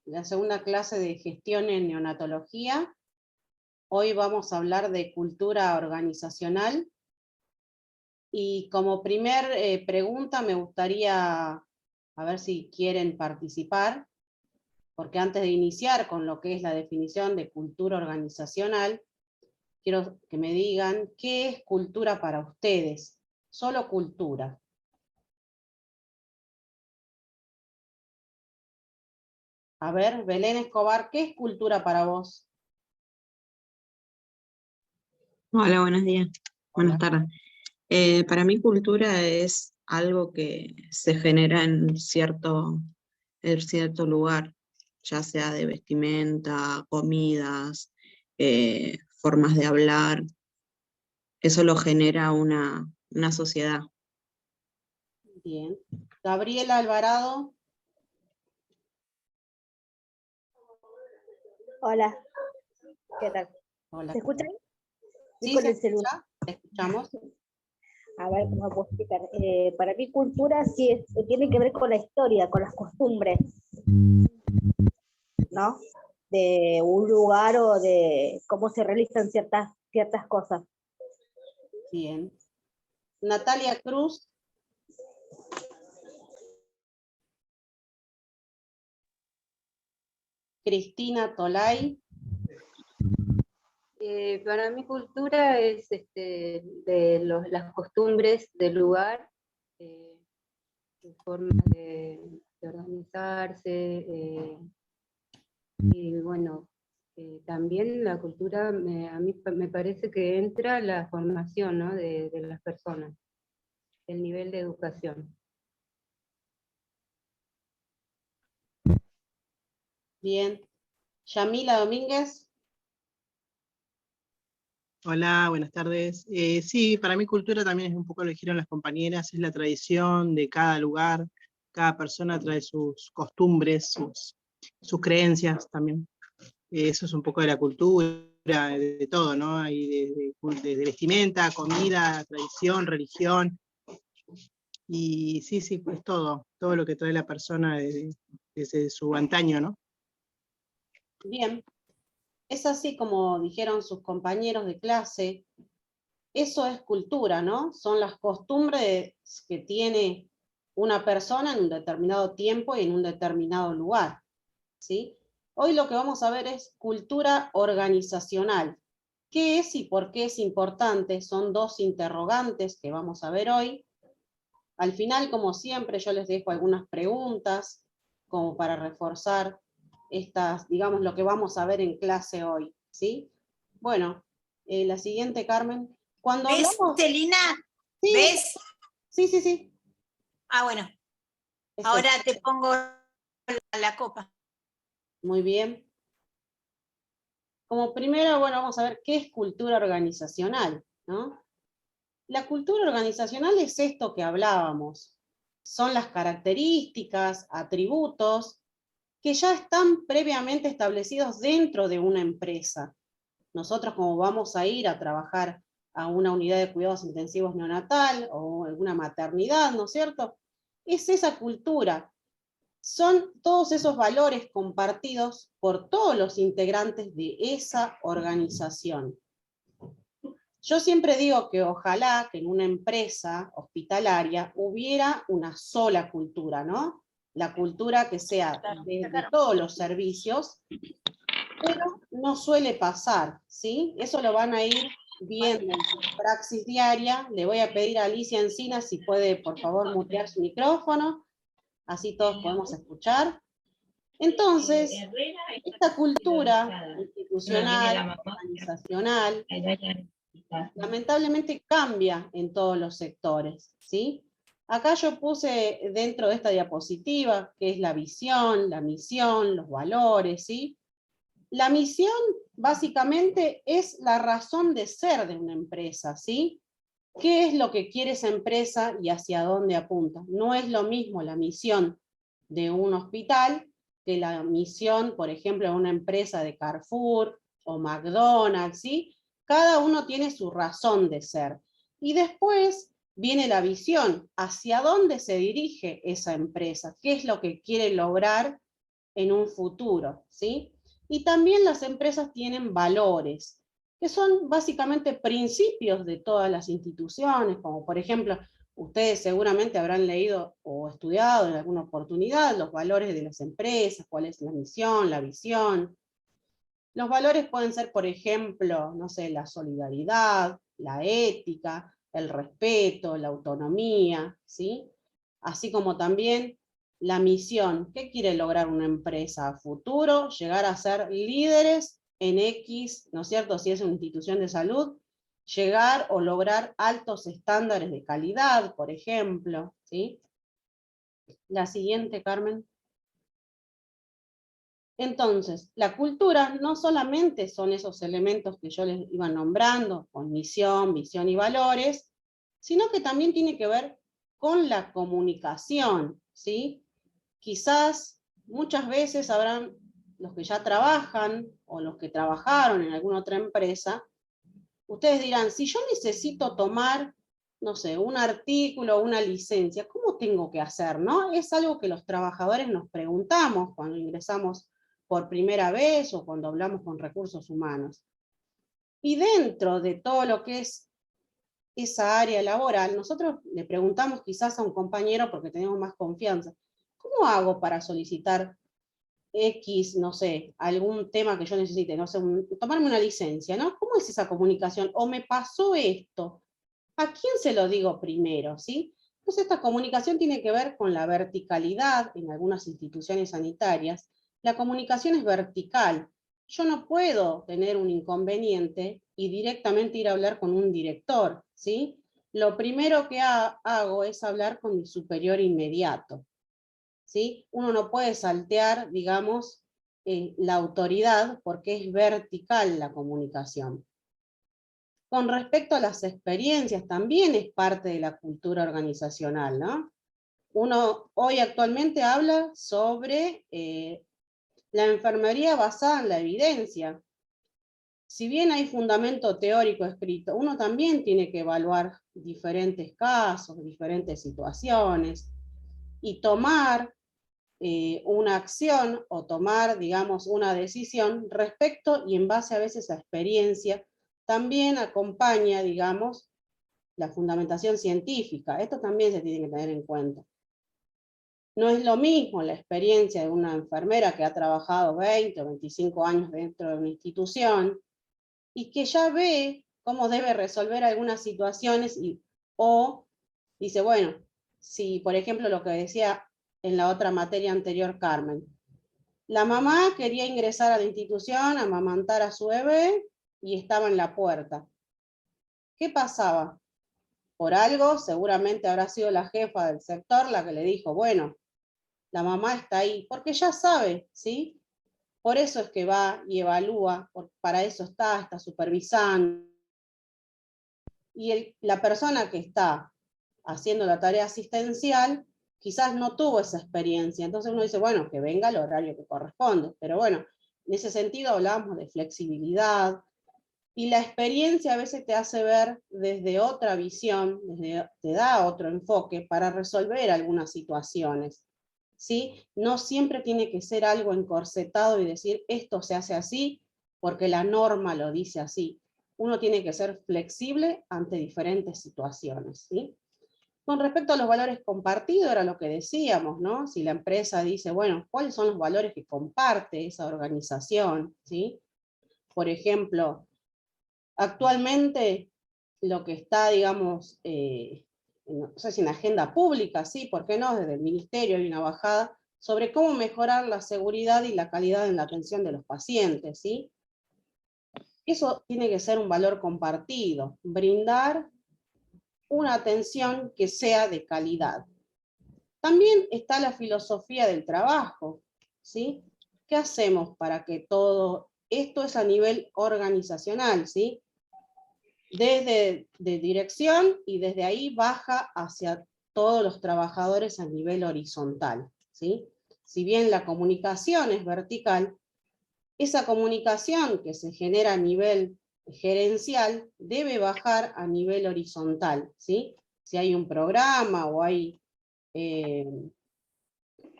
la segunda clase de gestión en neonatología. Hoy vamos a hablar de cultura organizacional. Y como primer pregunta me gustaría, a ver si quieren participar, porque antes de iniciar con lo que es la definición de cultura organizacional, quiero que me digan qué es cultura para ustedes. Solo cultura. A ver, Belén Escobar, ¿qué es cultura para vos? Hola, buenos días. Hola. Buenas tardes. Para mí cultura es algo que se genera en cierto lugar, ya sea de vestimenta, comidas, formas de hablar. Eso lo genera una sociedad. Bien. Gabriela Alvarado. Hola, ¿qué tal? Hola. ¿Se escucha? Sí, con se el celular. escucha. Te escuchamos. A ver, ¿cómo puedo explicar? Para mí cultura sí tiene que ver con la historia, con las costumbres, ¿no? De un lugar o de cómo se realizan ciertas cosas. Bien. Natalia Cruz. Cristina Tolay. Para mí cultura es las costumbres del lugar, formas de organizarse, y bueno, también la cultura, a mí me parece que entra la formación, ¿no?, de las personas, el nivel de educación. Bien. Yamila Domínguez. Hola, buenas tardes. Sí, para mí cultura también es un poco lo que dijeron las compañeras, es la tradición de cada lugar, cada persona trae sus costumbres, sus creencias también. Eso es un poco de la cultura, de todo, ¿no? Hay desde vestimenta, comida, tradición, religión, y sí, es todo lo que trae la persona desde su antaño, ¿no? Bien. Es así como dijeron sus compañeros de clase, eso es cultura, ¿no? Son las costumbres que tiene una persona en un determinado tiempo y en un determinado lugar, ¿sí? Hoy lo que vamos a ver es cultura organizacional. ¿Qué es y por qué es importante? Son dos interrogantes que vamos a ver hoy. Al final, como siempre, yo les dejo algunas preguntas como para reforzar estas, digamos, lo que vamos a ver en clase hoy, ¿sí? Bueno, la siguiente, Carmen. Cuando ¿Ves, hablamos... Celina? Sí, ¿Ves? sí. Ah, bueno. Eso. Ahora te pongo la copa. Muy bien. Como primero, bueno, vamos a ver qué es cultura organizacional, ¿no? La cultura organizacional es esto que hablábamos. Son las características, atributos, que ya están previamente establecidos dentro de una empresa. Nosotros, como vamos a ir a trabajar a una unidad de cuidados intensivos neonatal o alguna maternidad, ¿no es cierto? Es esa cultura. Son todos esos valores compartidos por todos los integrantes de esa organización. Yo siempre digo que ojalá que en una empresa hospitalaria hubiera una sola cultura, ¿no? La cultura que sea de todos los servicios, pero no suele pasar, ¿sí? Eso lo van a ir viendo en su praxis diaria. Le voy a pedir a Alicia Encinas si puede, por favor, mutear su micrófono, así todos podemos escuchar. Entonces, esta cultura institucional, organizacional, lamentablemente cambia en todos los sectores, ¿sí? Acá yo puse dentro de esta diapositiva, que es la visión, la misión, los valores, ¿sí? La misión, básicamente, es la razón de ser de una empresa, ¿sí? ¿Qué es lo que quiere esa empresa y hacia dónde apunta? No es lo mismo la misión de un hospital que la misión, por ejemplo, de una empresa de Carrefour o McDonald's, ¿sí? Cada uno tiene su razón de ser. Y después viene la visión, hacia dónde se dirige esa empresa, qué es lo que quiere lograr en un futuro, ¿sí? Y también las empresas tienen valores, que son básicamente principios de todas las instituciones, como por ejemplo, ustedes seguramente habrán leído o estudiado en alguna oportunidad los valores de las empresas, cuál es la misión, la visión. Los valores pueden ser, por ejemplo, no sé, la solidaridad, la ética, el respeto, la autonomía, ¿sí? Así como también la misión. ¿Qué quiere lograr una empresa a futuro? Llegar a ser líderes en X, ¿no es cierto? Si es una institución de salud, llegar o lograr altos estándares de calidad, por ejemplo, ¿sí? La siguiente, Carmen. Entonces, la cultura no solamente son esos elementos que yo les iba nombrando, con misión, visión y valores, sino que también tiene que ver con la comunicación, ¿sí? Quizás muchas veces habrán los que ya trabajan o los que trabajaron en alguna otra empresa, ustedes dirán, si yo necesito tomar, no sé, un artículo o una licencia, ¿cómo tengo que hacer, no? Es algo que los trabajadores nos preguntamos cuando ingresamos por primera vez o cuando hablamos con recursos humanos. Y dentro de todo lo que es esa área laboral, nosotros le preguntamos quizás a un compañero porque tenemos más confianza, ¿cómo hago para solicitar X, no sé, algún tema que yo necesite, no sé, tomarme una licencia, ¿no? ¿Cómo es esa comunicación? O me pasó esto, ¿a quién se lo digo primero, sí? Entonces esta comunicación tiene que ver con la verticalidad en algunas instituciones sanitarias. La comunicación es vertical. Yo no puedo tener un inconveniente y directamente ir a hablar con un director, ¿sí? Lo primero que hago es hablar con mi superior inmediato, ¿sí? Uno no puede saltear, digamos, la autoridad porque es vertical la comunicación. Con respecto a las experiencias, también es parte de la cultura organizacional, ¿no? Uno hoy actualmente habla sobre la enfermería basada en la evidencia. Si bien hay fundamento teórico escrito, uno también tiene que evaluar diferentes casos, diferentes situaciones, y tomar una acción o tomar, digamos, una decisión respecto y en base a veces a experiencia, también acompaña, digamos, la fundamentación científica. Esto también se tiene que tener en cuenta. No es lo mismo la experiencia de una enfermera que ha trabajado 20 o 25 años dentro de una institución y que ya ve cómo debe resolver algunas situaciones o dice, bueno, si por ejemplo lo que decía en la otra materia anterior Carmen, la mamá quería ingresar a la institución, amamantar a su bebé y estaba en la puerta. ¿Qué pasaba? Por algo, seguramente habrá sido la jefa del sector la que le dijo, bueno, la mamá está ahí, porque ya sabe, ¿sí? Por eso es que va y evalúa, para eso está supervisando. Y la persona que está haciendo la tarea asistencial quizás no tuvo esa experiencia. Entonces uno dice, bueno, que venga al horario que corresponde. Pero bueno, en ese sentido hablamos de flexibilidad, y la experiencia a veces te hace ver desde otra visión, te da otro enfoque para resolver algunas situaciones, ¿sí? No siempre tiene que ser algo encorsetado y decir, esto se hace así porque la norma lo dice así. Uno tiene que ser flexible ante diferentes situaciones, ¿sí? Con respecto a los valores compartidos, era lo que decíamos, ¿no? Si la empresa dice, bueno, ¿cuáles son los valores que comparte esa organización, ¿sí? Por ejemplo, actualmente lo que está, digamos, no sé si en agenda pública, sí, ¿por qué no? Desde el ministerio hay una bajada sobre cómo mejorar la seguridad y la calidad en la atención de los pacientes, ¿sí? Eso tiene que ser un valor compartido, brindar una atención que sea de calidad. También está la filosofía del trabajo, ¿sí? ¿Qué hacemos para que todo esto es a nivel organizacional, ¿sí? Desde de dirección y desde ahí baja hacia todos los trabajadores a nivel horizontal, ¿sí? Si bien la comunicación es vertical, esa comunicación que se genera a nivel gerencial debe bajar a nivel horizontal, ¿sí? Si hay un programa o hay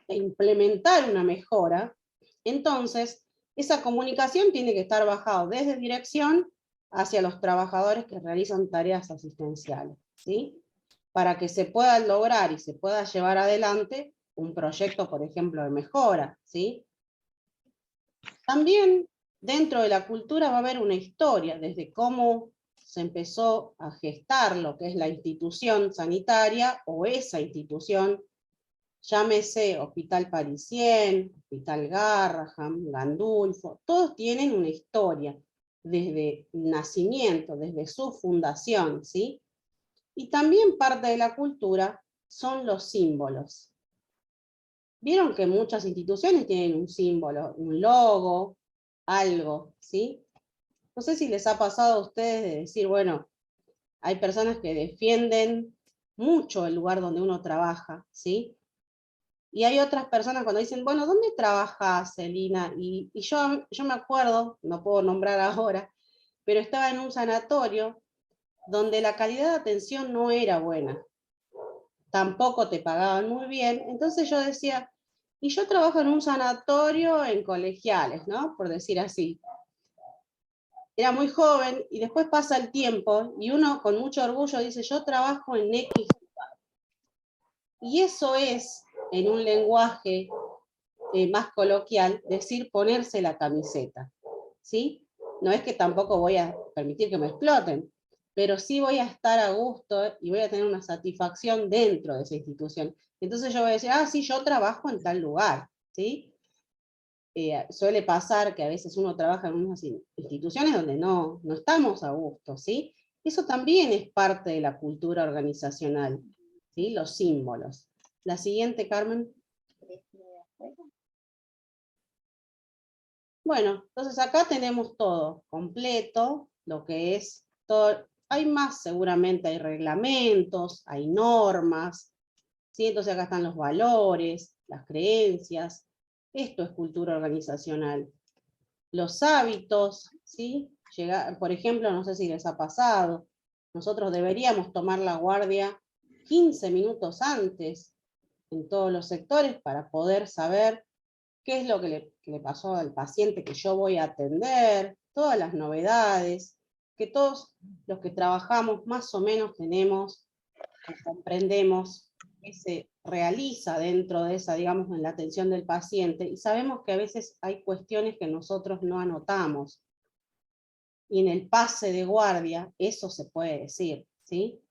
implementar una mejora, Entonces, esa comunicación tiene que estar bajada desde dirección hacia los trabajadores que realizan tareas asistenciales, ¿sí? Para que se pueda lograr y se pueda llevar adelante un proyecto, por ejemplo, de mejora, ¿sí? También dentro de la cultura va a haber una historia, desde cómo se empezó a gestar lo que es la institución sanitaria, o esa institución, llámese Hospital Parisien, Hospital Garraham, Gandulfo, todos tienen una historia, desde el nacimiento, desde su fundación, ¿sí? Y también parte de la cultura son los símbolos. Vieron que muchas instituciones tienen un símbolo, un logo, algo, ¿sí? No sé si les ha pasado a ustedes de decir, bueno, hay personas que defienden mucho el lugar donde uno trabaja, ¿sí? Y hay otras personas cuando dicen, bueno, ¿dónde trabajas, Celina? Y yo me acuerdo, no puedo nombrar ahora, pero estaba en un sanatorio donde la calidad de atención no era buena. Tampoco te pagaban muy bien. Entonces yo decía, y yo trabajo en un sanatorio en Colegiales, ¿no? Por decir así. Era muy joven, y después pasa el tiempo, y uno con mucho orgullo dice, yo trabajo en X. Y eso es, en un lenguaje más coloquial, decir ponerse la camiseta, ¿sí? No es que tampoco voy a permitir que me exploten, pero sí voy a estar a gusto y voy a tener una satisfacción dentro de esa institución. Entonces yo voy a decir, ah, sí, yo trabajo en tal lugar, ¿sí? Suele pasar que a veces uno trabaja en unas instituciones donde no estamos a gusto, ¿sí? Eso también es parte de la cultura organizacional, ¿sí? Los símbolos. La siguiente, Carmen. Bueno, entonces acá tenemos todo completo, lo que es todo. Hay más, seguramente hay reglamentos, hay normas, ¿sí? Entonces acá están los valores, las creencias. Esto es cultura organizacional. Los hábitos, ¿sí? Por ejemplo, no sé si les ha pasado, nosotros deberíamos tomar la guardia 15 minutos antes en todos los sectores para poder saber qué es lo que le pasó al paciente que yo voy a atender, todas las novedades, que todos los que trabajamos más o menos tenemos, comprendemos qué se realiza dentro de esa, digamos, en la atención del paciente, y sabemos que a veces hay cuestiones que nosotros no anotamos, y en el pase de guardia eso se puede decir, ¿sí?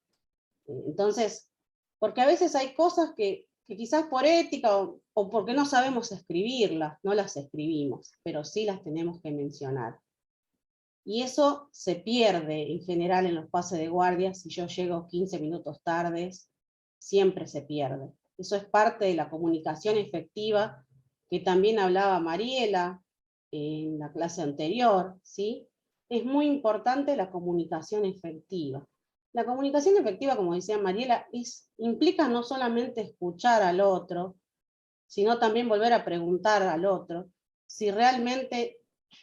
Entonces, porque a veces hay cosas que quizás por ética o porque no sabemos escribirlas, no las escribimos, pero sí las tenemos que mencionar. Y eso se pierde en general en los pases de guardia. Si yo llego 15 minutos tardes, siempre se pierde. Eso es parte de la comunicación efectiva, que también hablaba Mariela en la clase anterior, ¿sí? Es muy importante la comunicación efectiva. La comunicación efectiva, como decía Mariela, implica no solamente escuchar al otro, sino también volver a preguntar al otro si realmente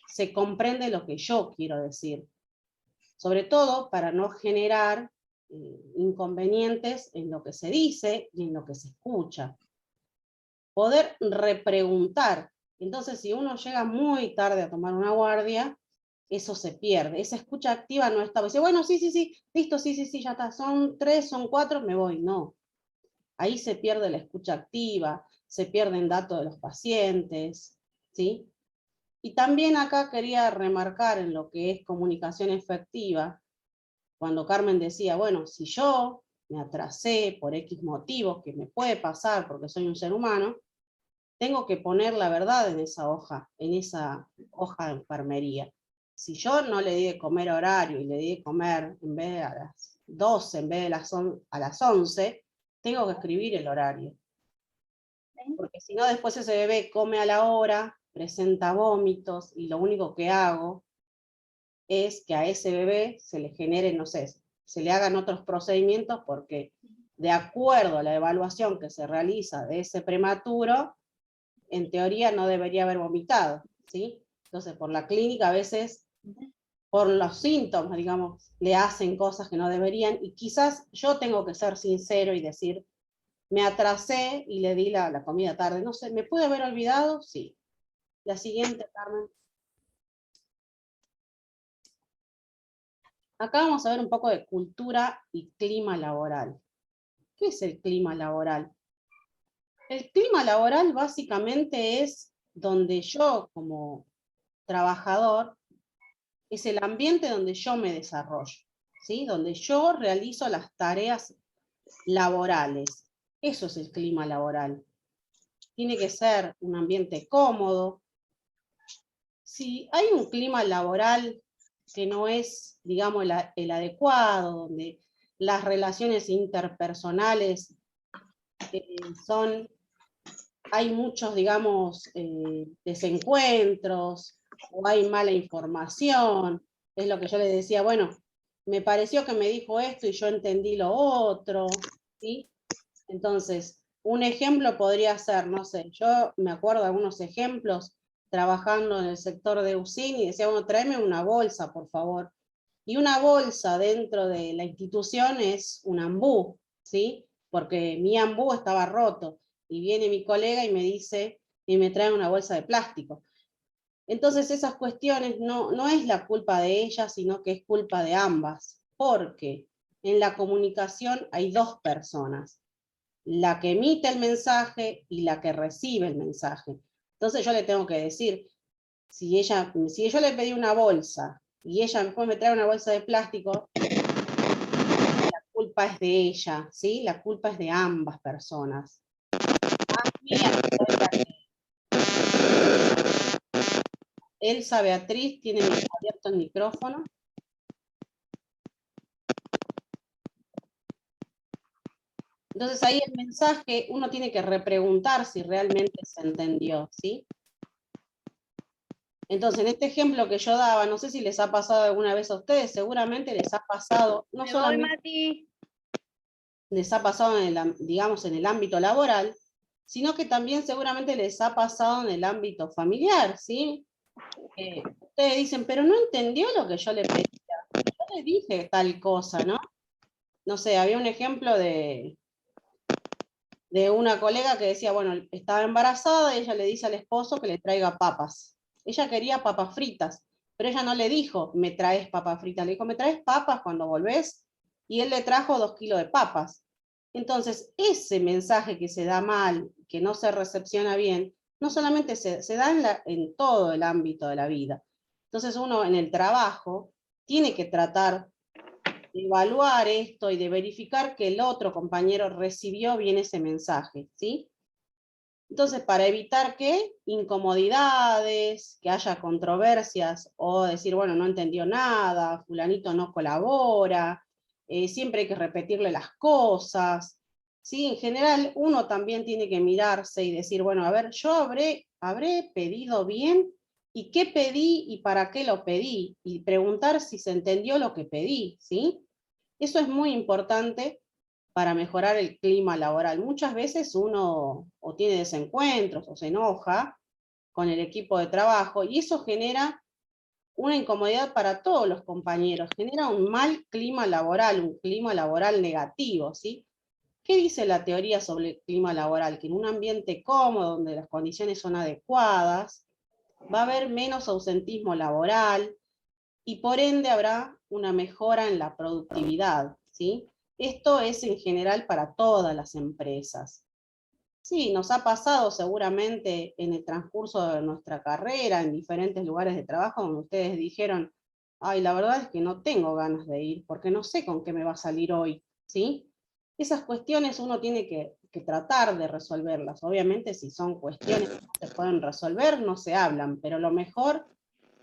se comprende lo que yo quiero decir. Sobre todo para no generar inconvenientes en lo que se dice y en lo que se escucha. Poder repreguntar. Entonces, si uno llega muy tarde a tomar una guardia, eso se pierde. Esa escucha activa no está. Dice, bueno, sí, listo, sí, ya está. Son 3, son 4, me voy. No. Ahí se pierde la escucha activa, se pierden datos de los pacientes, ¿sí? Y también acá quería remarcar en lo que es comunicación efectiva, cuando Carmen decía, bueno, si yo me atrasé por X motivos, que me puede pasar porque soy un ser humano, tengo que poner la verdad en esa hoja de enfermería. Si yo no le di de comer horario y le di de comer en vez de a las 12, en vez de a las 11, tengo que escribir el horario. Porque si no, después ese bebé come a la hora, presenta vómitos, y lo único que hago es que a ese bebé se le genere, no sé, se le hagan otros procedimientos, porque de acuerdo a la evaluación que se realiza de ese prematuro, en teoría no debería haber vomitado, ¿sí? Entonces, por la clínica a veces, por los síntomas, digamos, le hacen cosas que no deberían, y quizás yo tengo que ser sincero y decir, me atrasé y le di la comida tarde, no sé, ¿me pude haber olvidado? Sí. La siguiente, Carmen. Acá vamos a ver un poco de cultura y clima laboral. ¿Qué es el clima laboral? El clima laboral básicamente es donde yo, como trabajador, es el ambiente donde yo me desarrollo, ¿sí? Donde yo realizo las tareas laborales. Eso es el clima laboral. Tiene que ser un ambiente cómodo. Si hay un clima laboral que no es, digamos, el adecuado, donde las relaciones interpersonales hay muchos, digamos, desencuentros, o hay mala información, es lo que yo le decía, bueno, me pareció que me dijo esto y yo entendí lo otro, ¿sí? Entonces, un ejemplo podría ser, no sé, yo me acuerdo de algunos ejemplos trabajando en el sector de UCIN y decía, bueno, tráeme una bolsa, por favor. Y una bolsa dentro de la institución es un ambú, ¿sí? Porque mi ambú estaba roto. Y viene mi colega y me dice, y me trae una bolsa de plástico. Entonces esas cuestiones no es la culpa de ella, sino que es culpa de ambas. Porque en la comunicación hay dos personas, la que emite el mensaje y la que recibe el mensaje. Entonces yo le tengo que decir, si yo le pedí una bolsa y ella después me trae una bolsa de plástico, la culpa es de ella, ¿sí? La culpa es de ambas personas. Elsa Beatriz tiene abierto el micrófono. Entonces ahí el mensaje uno tiene que repreguntar si realmente se entendió, ¿sí? Entonces en este ejemplo que yo daba, no sé si les ha pasado alguna vez a ustedes, seguramente les ha pasado, no solamente les ha pasado digamos, en el ámbito laboral, sino que también seguramente les ha pasado en el ámbito familiar, ¿sí? Ustedes dicen, pero no entendió lo que yo le pedía. Yo le dije tal cosa, ¿no? No sé, había un ejemplo de una colega que decía, bueno, estaba embarazada y ella le dice al esposo que le traiga papas. Ella quería papas fritas, pero ella no le dijo, me traes papas fritas, le dijo, me traes papas cuando volvés, y él le trajo 2 kilos de papas. Entonces, ese mensaje que se da mal, que no se recepciona bien, no solamente se da en todo el ámbito de la vida. Entonces uno en el trabajo tiene que tratar de evaluar esto y de verificar que el otro compañero recibió bien ese mensaje, ¿sí? Entonces, para evitar que incomodidades, que haya controversias, o decir, bueno, no entendió nada, fulanito no colabora, siempre hay que repetirle las cosas, ¿sí? En general, uno también tiene que mirarse y decir, bueno, a ver, yo habré pedido bien, y qué pedí y para qué lo pedí, y preguntar si se entendió lo que pedí, ¿sí? Eso es muy importante para mejorar el clima laboral. Muchas veces uno o tiene desencuentros o se enoja con el equipo de trabajo y eso genera una incomodidad para todos los compañeros, genera un mal clima laboral, un clima laboral negativo, ¿sí? ¿Qué dice la teoría sobre el clima laboral? Que en un ambiente cómodo, donde las condiciones son adecuadas, va a haber menos ausentismo laboral y por ende habrá una mejora en la productividad, ¿sí? Esto es en general para todas las empresas. Sí, nos ha pasado seguramente en el transcurso de nuestra carrera, en diferentes lugares de trabajo, donde ustedes dijeron, ay, la verdad es que no tengo ganas de ir, porque no sé con qué me va a salir hoy, ¿sí? Esas cuestiones uno tiene que tratar de resolverlas. Obviamente, si son cuestiones que no se pueden resolver, no se hablan, pero lo mejor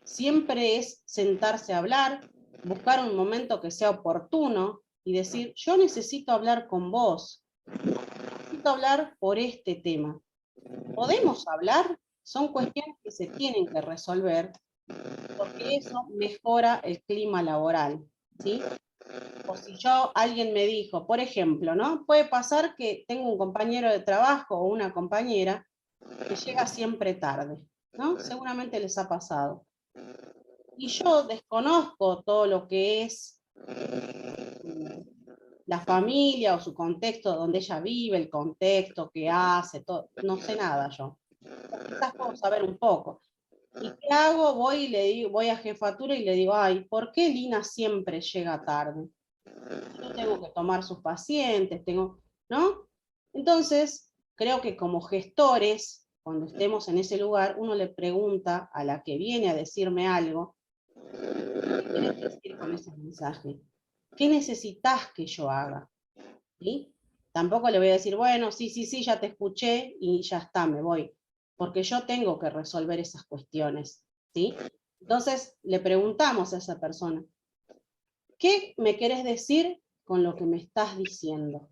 siempre es sentarse a hablar, buscar un momento que sea oportuno y decir, yo necesito hablar con vos, necesito hablar por este tema. ¿Podemos hablar? Son cuestiones que se tienen que resolver porque eso mejora el clima laboral, ¿sí? O si alguien me dijo, por ejemplo, ¿no? Puede pasar que tengo un compañero de trabajo o una compañera que llega siempre tarde, ¿no? Seguramente les ha pasado. Y yo desconozco todo lo que es la familia o su contexto donde ella vive, el contexto que hace, todo, no sé nada yo. Quizás puedo saber un poco, ¿Y qué hago? Voy y le digo, voy a jefatura y le digo, ay, ¿por qué Lina siempre llega tarde? Yo tengo que tomar sus pacientes, ¿no? Entonces, creo que como gestores, cuando estemos en ese lugar, uno le pregunta a la que viene a decirme algo, ¿qué quieres decir con ese mensaje? ¿Qué necesitas que yo haga? ¿Sí? Tampoco le voy a decir, bueno, sí, ya te escuché y ya está, me voy. Porque yo tengo que resolver esas cuestiones, ¿sí? Entonces, le preguntamos a esa persona, ¿qué me querés decir con lo que me estás diciendo?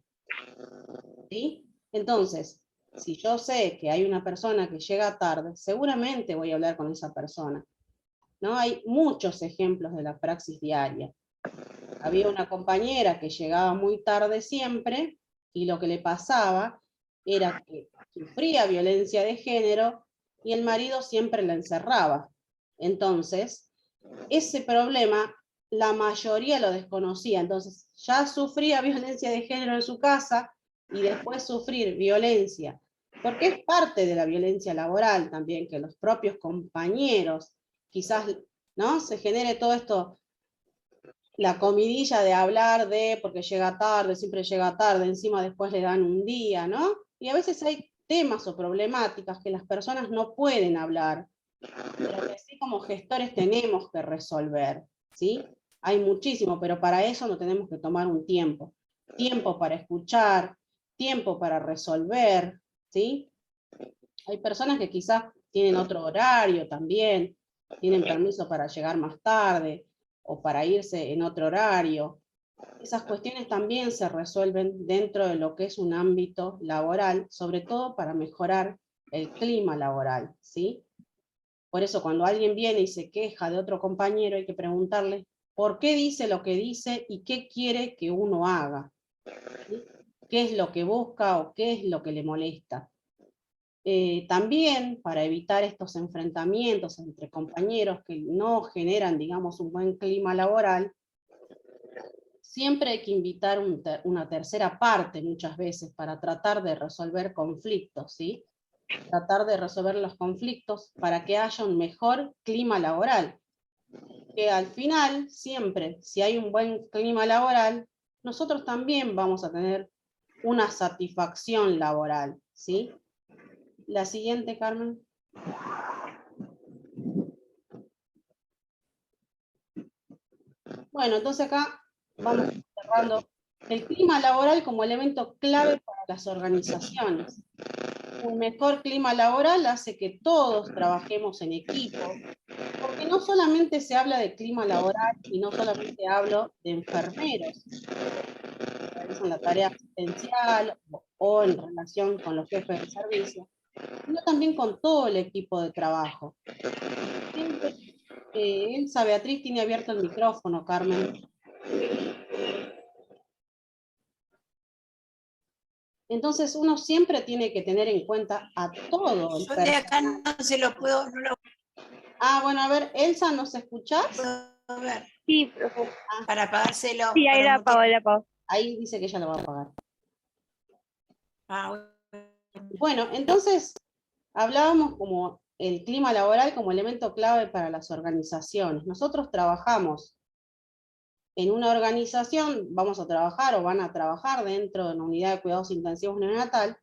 ¿Sí? Entonces, si yo sé que hay una persona que llega tarde, seguramente voy a hablar con esa persona, ¿no? Hay muchos ejemplos de la praxis diaria. Había una compañera que llegaba muy tarde siempre, y lo que le pasaba era que sufría violencia de género y el marido siempre la encerraba. Entonces, ese problema la mayoría lo desconocía. Entonces, ya sufría violencia de género en su casa y después sufrir violencia, porque es parte de la violencia laboral también, que los propios compañeros, quizás, ¿no? Se genere todo esto, la comidilla de hablar de, porque llega tarde, siempre llega tarde, encima después le dan un día, ¿no? Y a veces hay temas o problemáticas que las personas no pueden hablar, pero que sí como gestores tenemos que resolver, ¿sí? Hay muchísimo, pero para eso no tenemos que tomar un tiempo. Tiempo para escuchar, tiempo para resolver, ¿sí? Hay personas que quizás tienen otro horario también, tienen permiso para llegar más tarde, o para irse en otro horario. Esas cuestiones también se resuelven dentro de lo que es un ámbito laboral, sobre todo para mejorar el clima laboral, ¿sí? Por eso cuando alguien viene y se queja de otro compañero, hay que preguntarle por qué dice lo que dice y qué quiere que uno haga, ¿sí? ¿Qué es lo que busca o qué es lo que le molesta? También para evitar estos enfrentamientos entre compañeros que no generan, digamos, un buen clima laboral, siempre hay que invitar una tercera parte muchas veces para tratar de resolver conflictos, ¿sí? Tratar de resolver los conflictos para que haya un mejor clima laboral. Que al final, siempre, si hay un buen clima laboral, nosotros también vamos a tener una satisfacción laboral, ¿sí? La siguiente, Carmen. Bueno, entonces acá vamos cerrando. El clima laboral como elemento clave para las organizaciones. Un mejor clima laboral hace que todos trabajemos en equipo, porque no solamente se habla de clima laboral y no solamente hablo de enfermeros que realizan la tarea asistencial o en relación con los jefes de servicio, sino también con todo el equipo de trabajo. Elsa Beatriz tiene abierto el micrófono, Carmen. Entonces uno siempre tiene que tener en cuenta a todo el Yo de acá personal. no se lo puedo, no lo Ah, bueno, a ver, Elsa, ¿nos escuchás? puedo ver Sí, profe. para apagárselo. Sí, ahí para la apago, mutear. la apago. Ahí dice que ella lo va a apagar. Ah, bueno. Bueno, entonces hablábamos como el clima laboral como elemento clave para las organizaciones. Nosotros trabajamos en una organización, vamos a trabajar o van a trabajar dentro de una unidad de cuidados intensivos neonatal,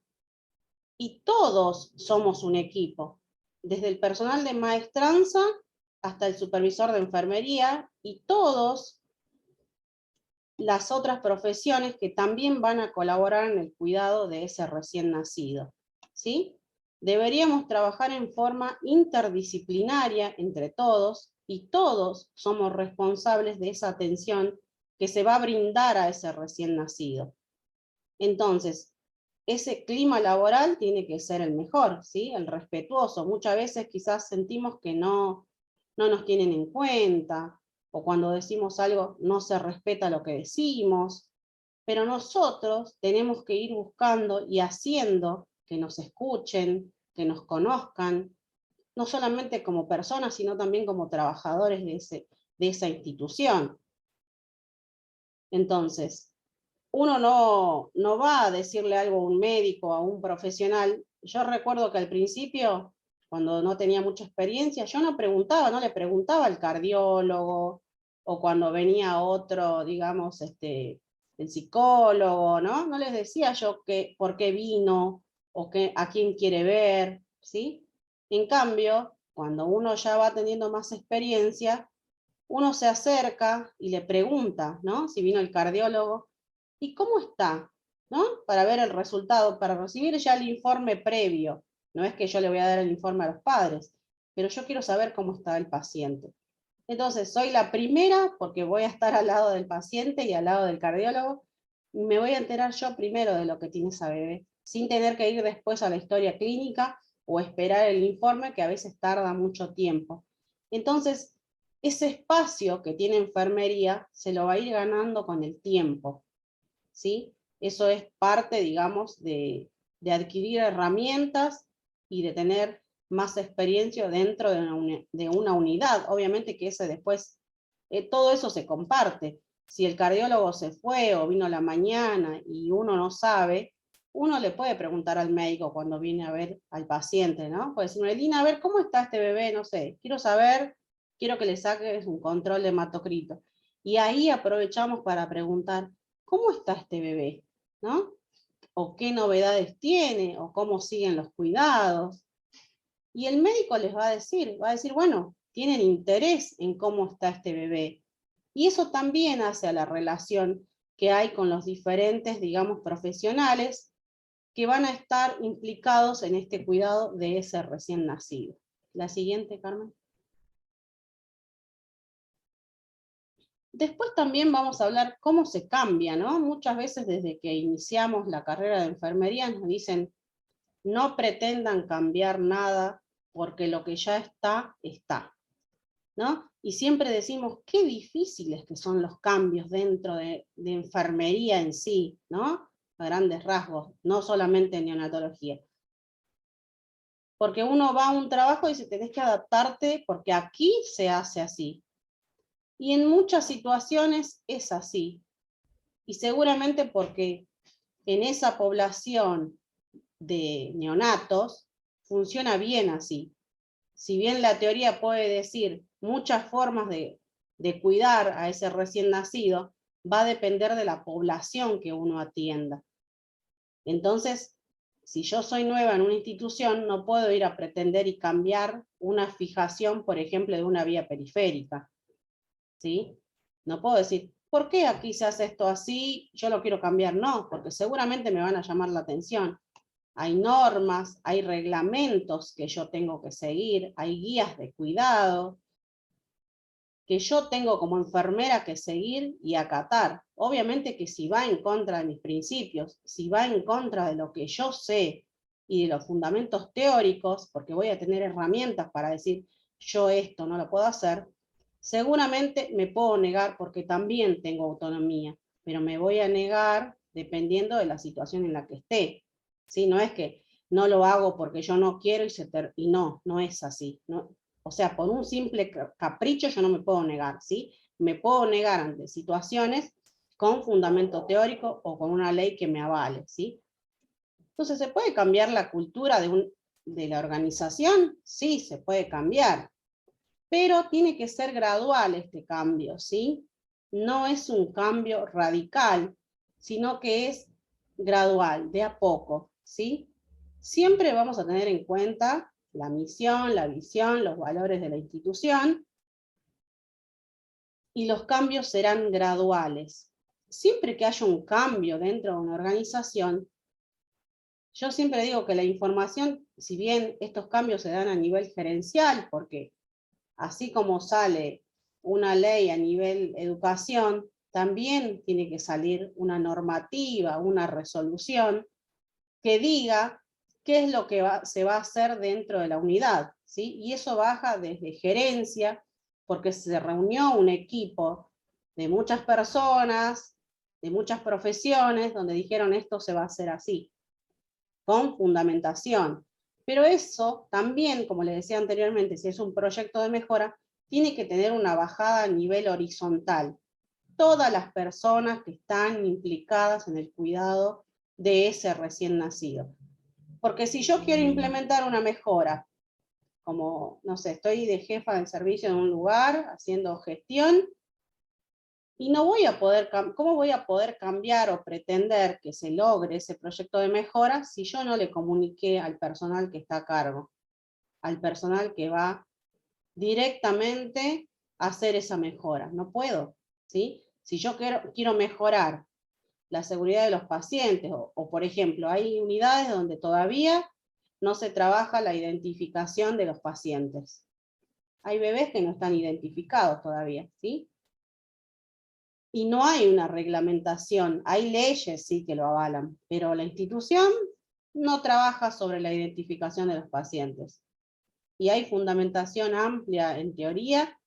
y todos somos un equipo, desde el personal de maestranza hasta el supervisor de enfermería, y todos las otras profesiones que también van a colaborar en el cuidado de ese recién nacido, ¿sí? Deberíamos trabajar en forma interdisciplinaria entre todos, y todos somos responsables de esa atención que se va a brindar a ese recién nacido. Entonces, ese clima laboral tiene que ser el mejor, ¿sí? El respetuoso. Muchas veces quizás sentimos que no nos tienen en cuenta, o cuando decimos algo no se respeta lo que decimos, pero nosotros tenemos que ir buscando y haciendo que nos escuchen, que nos conozcan, no solamente como personas, sino también como trabajadores de esa institución. Entonces, uno no va a decirle algo a un médico, a un profesional. Yo recuerdo que al principio cuando no tenía mucha experiencia, yo no le preguntaba al cardiólogo, o cuando venía otro, digamos, el psicólogo, ¿no? No les decía yo por qué vino, o a quién quiere ver, ¿sí? En cambio, cuando uno ya va teniendo más experiencia, uno se acerca y le pregunta, ¿no? Si vino el cardiólogo, ¿y cómo está? ¿No? Para ver el resultado, para recibir ya el informe previo. No es que yo le voy a dar el informe a los padres, pero yo quiero saber cómo está el paciente. Entonces, soy la primera porque voy a estar al lado del paciente y al lado del cardiólogo, y me voy a enterar yo primero de lo que tiene esa bebé, sin tener que ir después a la historia clínica o esperar el informe, que a veces tarda mucho tiempo. Entonces, ese espacio que tiene enfermería se lo va a ir ganando con el tiempo, ¿sí? Eso es parte, digamos, de adquirir herramientas y de tener más experiencia dentro de una unidad. Obviamente que después, todo eso se comparte. Si el cardiólogo se fue o vino a la mañana y uno no sabe, uno le puede preguntar al médico cuando viene a ver al paciente, ¿no? Puede decir, Melina, a ver, ¿cómo está este bebé? No sé, quiero saber, quiero que le saques un control de hematocrito. Y ahí aprovechamos para preguntar, ¿cómo está este bebé? ¿No? O qué novedades tiene, o cómo siguen los cuidados. Y el médico les va a decir, bueno, tienen interés en cómo está este bebé. Y eso también hace a la relación que hay con los diferentes, digamos, profesionales que van a estar implicados en este cuidado de ese recién nacido. La siguiente, Carmen. Después también vamos a hablar cómo se cambia, ¿no? Muchas veces desde que iniciamos la carrera de enfermería nos dicen, no pretendan cambiar nada porque lo que ya está, está, ¿no? Y siempre decimos, qué difíciles que son los cambios dentro de enfermería en sí, ¿no? A grandes rasgos, no solamente en neonatología. Porque uno va a un trabajo y dice, tenés que adaptarte porque aquí se hace así. Y en muchas situaciones es así. Y seguramente porque en esa población de neonatos funciona bien así. Si bien la teoría puede decir muchas formas de cuidar a ese recién nacido, va a depender de la población que uno atienda. Entonces, si yo soy nueva en una institución, no puedo ir a pretender y cambiar una fijación, por ejemplo, de una vía periférica, ¿sí? No puedo decir, ¿por qué aquí se hace esto así? Yo lo quiero cambiar. No, porque seguramente me van a llamar la atención. Hay normas, hay reglamentos que yo tengo que seguir, hay guías de cuidado que yo tengo como enfermera que seguir y acatar. Obviamente que si va en contra de mis principios, si va en contra de lo que yo sé y de los fundamentos teóricos, porque voy a tener herramientas para decir, yo esto no lo puedo hacer, seguramente me puedo negar porque también tengo autonomía, pero me voy a negar dependiendo de la situación en la que esté. ¿Sí? No es que no lo hago porque yo no quiero y no es así. ¿No? O sea, por un simple capricho yo no me puedo negar, ¿sí? Me puedo negar ante situaciones con fundamento teórico o con una ley que me avale, ¿sí? Entonces, ¿se puede cambiar la cultura de la organización? Sí, se puede cambiar, pero tiene que ser gradual este cambio, ¿sí? No es un cambio radical, sino que es gradual, de a poco, ¿sí? Siempre vamos a tener en cuenta la misión, la visión, los valores de la institución, y los cambios serán graduales. Siempre que haya un cambio dentro de una organización, yo siempre digo que la información, si bien estos cambios se dan a nivel gerencial, porque así como sale una ley a nivel educación, también tiene que salir una normativa, una resolución que diga qué es lo que se va a hacer dentro de la unidad, ¿sí? Y eso baja desde gerencia, porque se reunió un equipo de muchas personas, de muchas profesiones, donde dijeron esto se va a hacer así, con fundamentación. Pero eso también, como les decía anteriormente, si es un proyecto de mejora, tiene que tener una bajada a nivel horizontal. Todas las personas que están implicadas en el cuidado de ese recién nacido. Porque si yo quiero implementar una mejora como, no sé, estoy de jefa de servicio en un lugar, haciendo gestión, y no voy a poder, ¿cómo voy a poder cambiar o pretender que se logre ese proyecto de mejora si yo no le comuniqué al personal que está a cargo, al personal que va directamente a hacer esa mejora? No puedo, ¿sí? Si yo quiero mejorar la seguridad de los pacientes, o por ejemplo, hay unidades donde todavía no se trabaja la identificación de los pacientes. Hay bebés que no están identificados todavía, ¿sí? Y no hay una reglamentación, hay leyes sí que lo avalan, pero la institución no trabaja sobre la identificación de los pacientes. Y hay fundamentación amplia en teoría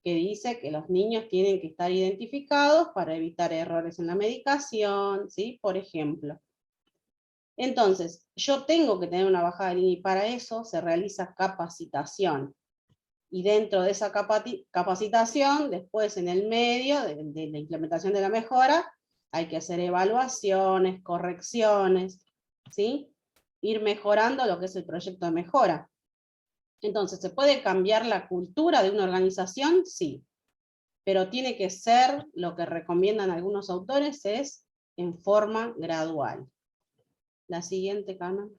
que dice que los niños tienen que estar identificados para evitar errores en la medicación, ¿sí? Por ejemplo. Entonces, yo tengo que tener una bajada de línea y para eso se realiza capacitación. Y dentro de esa capacitación, después en el medio de la implementación de la mejora, hay que hacer evaluaciones, correcciones, ¿sí? Ir mejorando lo que es el proyecto de mejora. Entonces, ¿se puede cambiar la cultura de una organización? Sí. Pero tiene que ser, lo que recomiendan algunos autores, es en forma gradual. La siguiente, Carmen.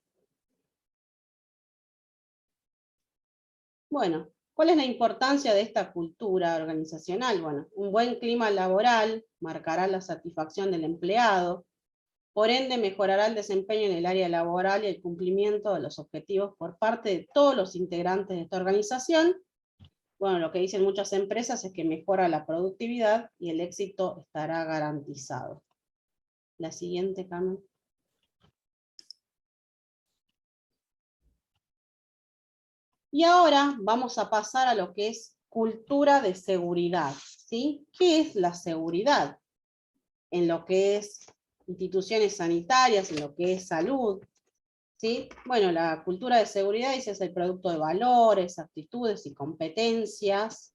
Bueno, ¿cuál es la importancia de esta cultura organizacional? Bueno, un buen clima laboral marcará la satisfacción del empleado, por ende mejorará el desempeño en el área laboral y el cumplimiento de los objetivos por parte de todos los integrantes de esta organización. Bueno, lo que dicen muchas empresas es que mejora la productividad y el éxito estará garantizado. La siguiente, Carmen. Y ahora vamos a pasar a lo que es cultura de seguridad, ¿sí? ¿Qué es la seguridad? En lo que es instituciones sanitarias, en lo que es salud, ¿sí? Bueno, la cultura de seguridad es el producto de valores, actitudes y competencias,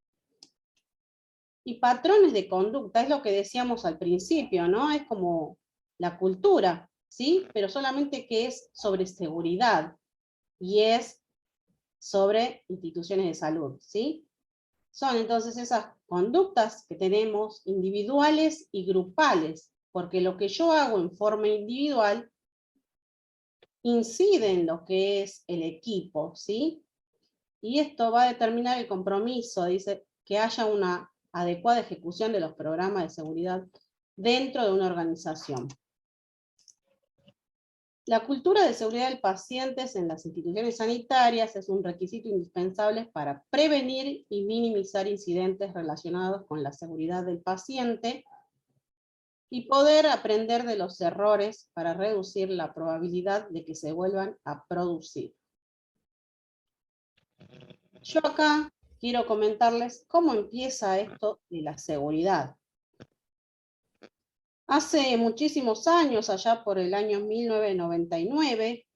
y patrones de conducta, es lo que decíamos al principio, ¿no? Es como la cultura, ¿sí? Pero solamente que es sobre seguridad, y es sobre instituciones de salud, ¿sí? Son entonces esas conductas que tenemos individuales y grupales, porque lo que yo hago en forma individual incide en lo que es el equipo, ¿sí? Y esto va a determinar el compromiso, dice, que haya una adecuada ejecución de los programas de seguridad dentro de una organización. La cultura de seguridad del paciente en las instituciones sanitarias es un requisito indispensable para prevenir y minimizar incidentes relacionados con la seguridad del paciente y poder aprender de los errores para reducir la probabilidad de que se vuelvan a producir. Yo acá quiero comentarles cómo empieza esto de la seguridad. Hace muchísimos años, allá por el año 1999,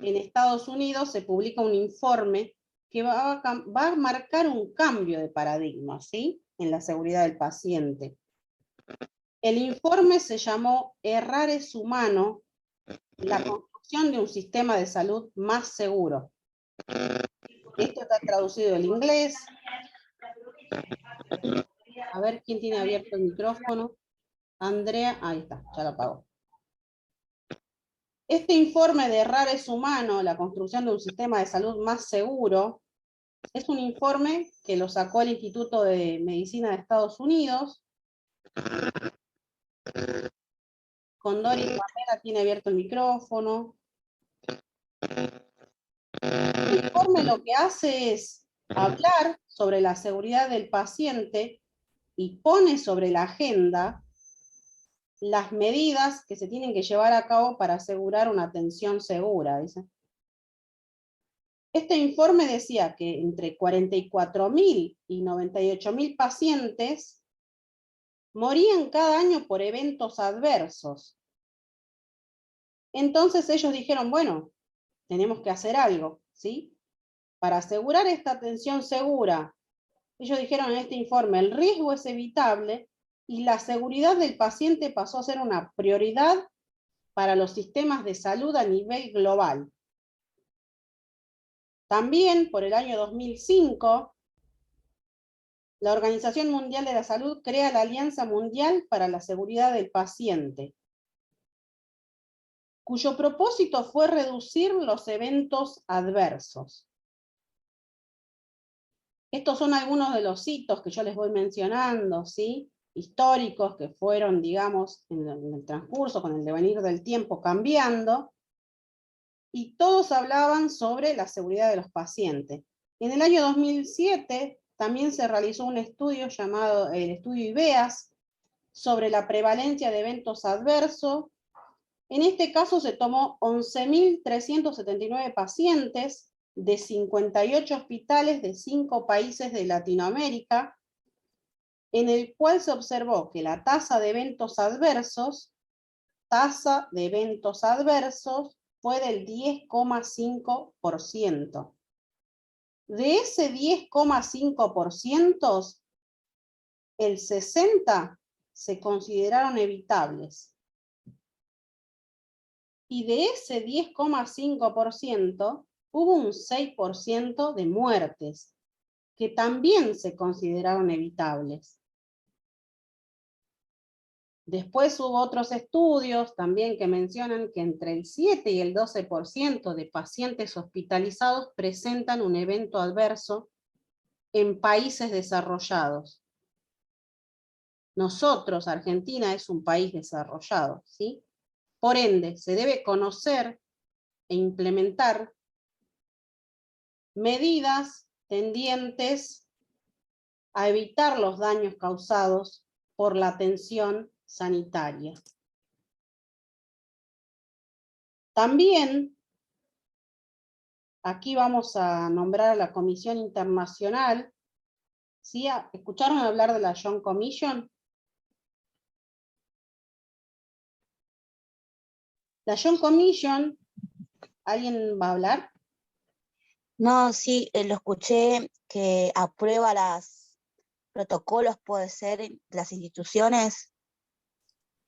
en Estados Unidos se publica un informe que va a marcar un cambio de paradigma, ¿sí? En la seguridad del paciente. El informe se llamó Errar es humano, la construcción de un sistema de salud más seguro. Esto está traducido del inglés. A ver quién tiene abierto el micrófono. Andrea, ahí está, ya lo apagó. Este informe de Errar es humano, la construcción de un sistema de salud más seguro, es un informe que lo sacó el Instituto de Medicina de Estados Unidos. Condori Barrera tiene abierto el micrófono. El informe lo que hace es hablar sobre la seguridad del paciente y pone sobre la agenda las medidas que se tienen que llevar a cabo para asegurar una atención segura, dice. Este informe decía que entre 44.000 y 98.000 pacientes morían cada año por eventos adversos. Entonces ellos dijeron, bueno, tenemos que hacer algo, ¿sí? Para asegurar esta atención segura, ellos dijeron en este informe, el riesgo es evitable y la seguridad del paciente pasó a ser una prioridad para los sistemas de salud a nivel global. También por el año 2005, la Organización Mundial de la Salud crea la Alianza Mundial para la Seguridad del Paciente, cuyo propósito fue reducir los eventos adversos. Estos son algunos de los hitos que yo les voy mencionando, ¿sí? Históricos que fueron, digamos, en el transcurso, con el devenir del tiempo cambiando, y todos hablaban sobre la seguridad de los pacientes. En el año 2007 también se realizó un estudio llamado el estudio IBEAS sobre la prevalencia de eventos adversos. En este caso se tomó 11.379 pacientes de 58 hospitales de 5 países de Latinoamérica, en el cual se observó que la tasa de eventos adversos fue del 10,5%. De ese 10,5%, el 60% se consideraron evitables. Y de ese 10,5%, hubo un 6% de muertes, que también se consideraron evitables. Después hubo otros estudios también que mencionan que entre el 7 y el 12% de pacientes hospitalizados presentan un evento adverso en países desarrollados. Nosotros, Argentina, es un país desarrollado, ¿sí? Por ende, se debe conocer e implementar medidas tendientes a evitar los daños causados por la atención sanitaria. También, aquí vamos a nombrar a la Comisión Internacional. ¿Sí? ¿Escucharon hablar de la Joint Commission? La Joint Commission, ¿alguien va a hablar? No, sí, lo escuché, que aprueba los protocolos, puede ser, las instituciones.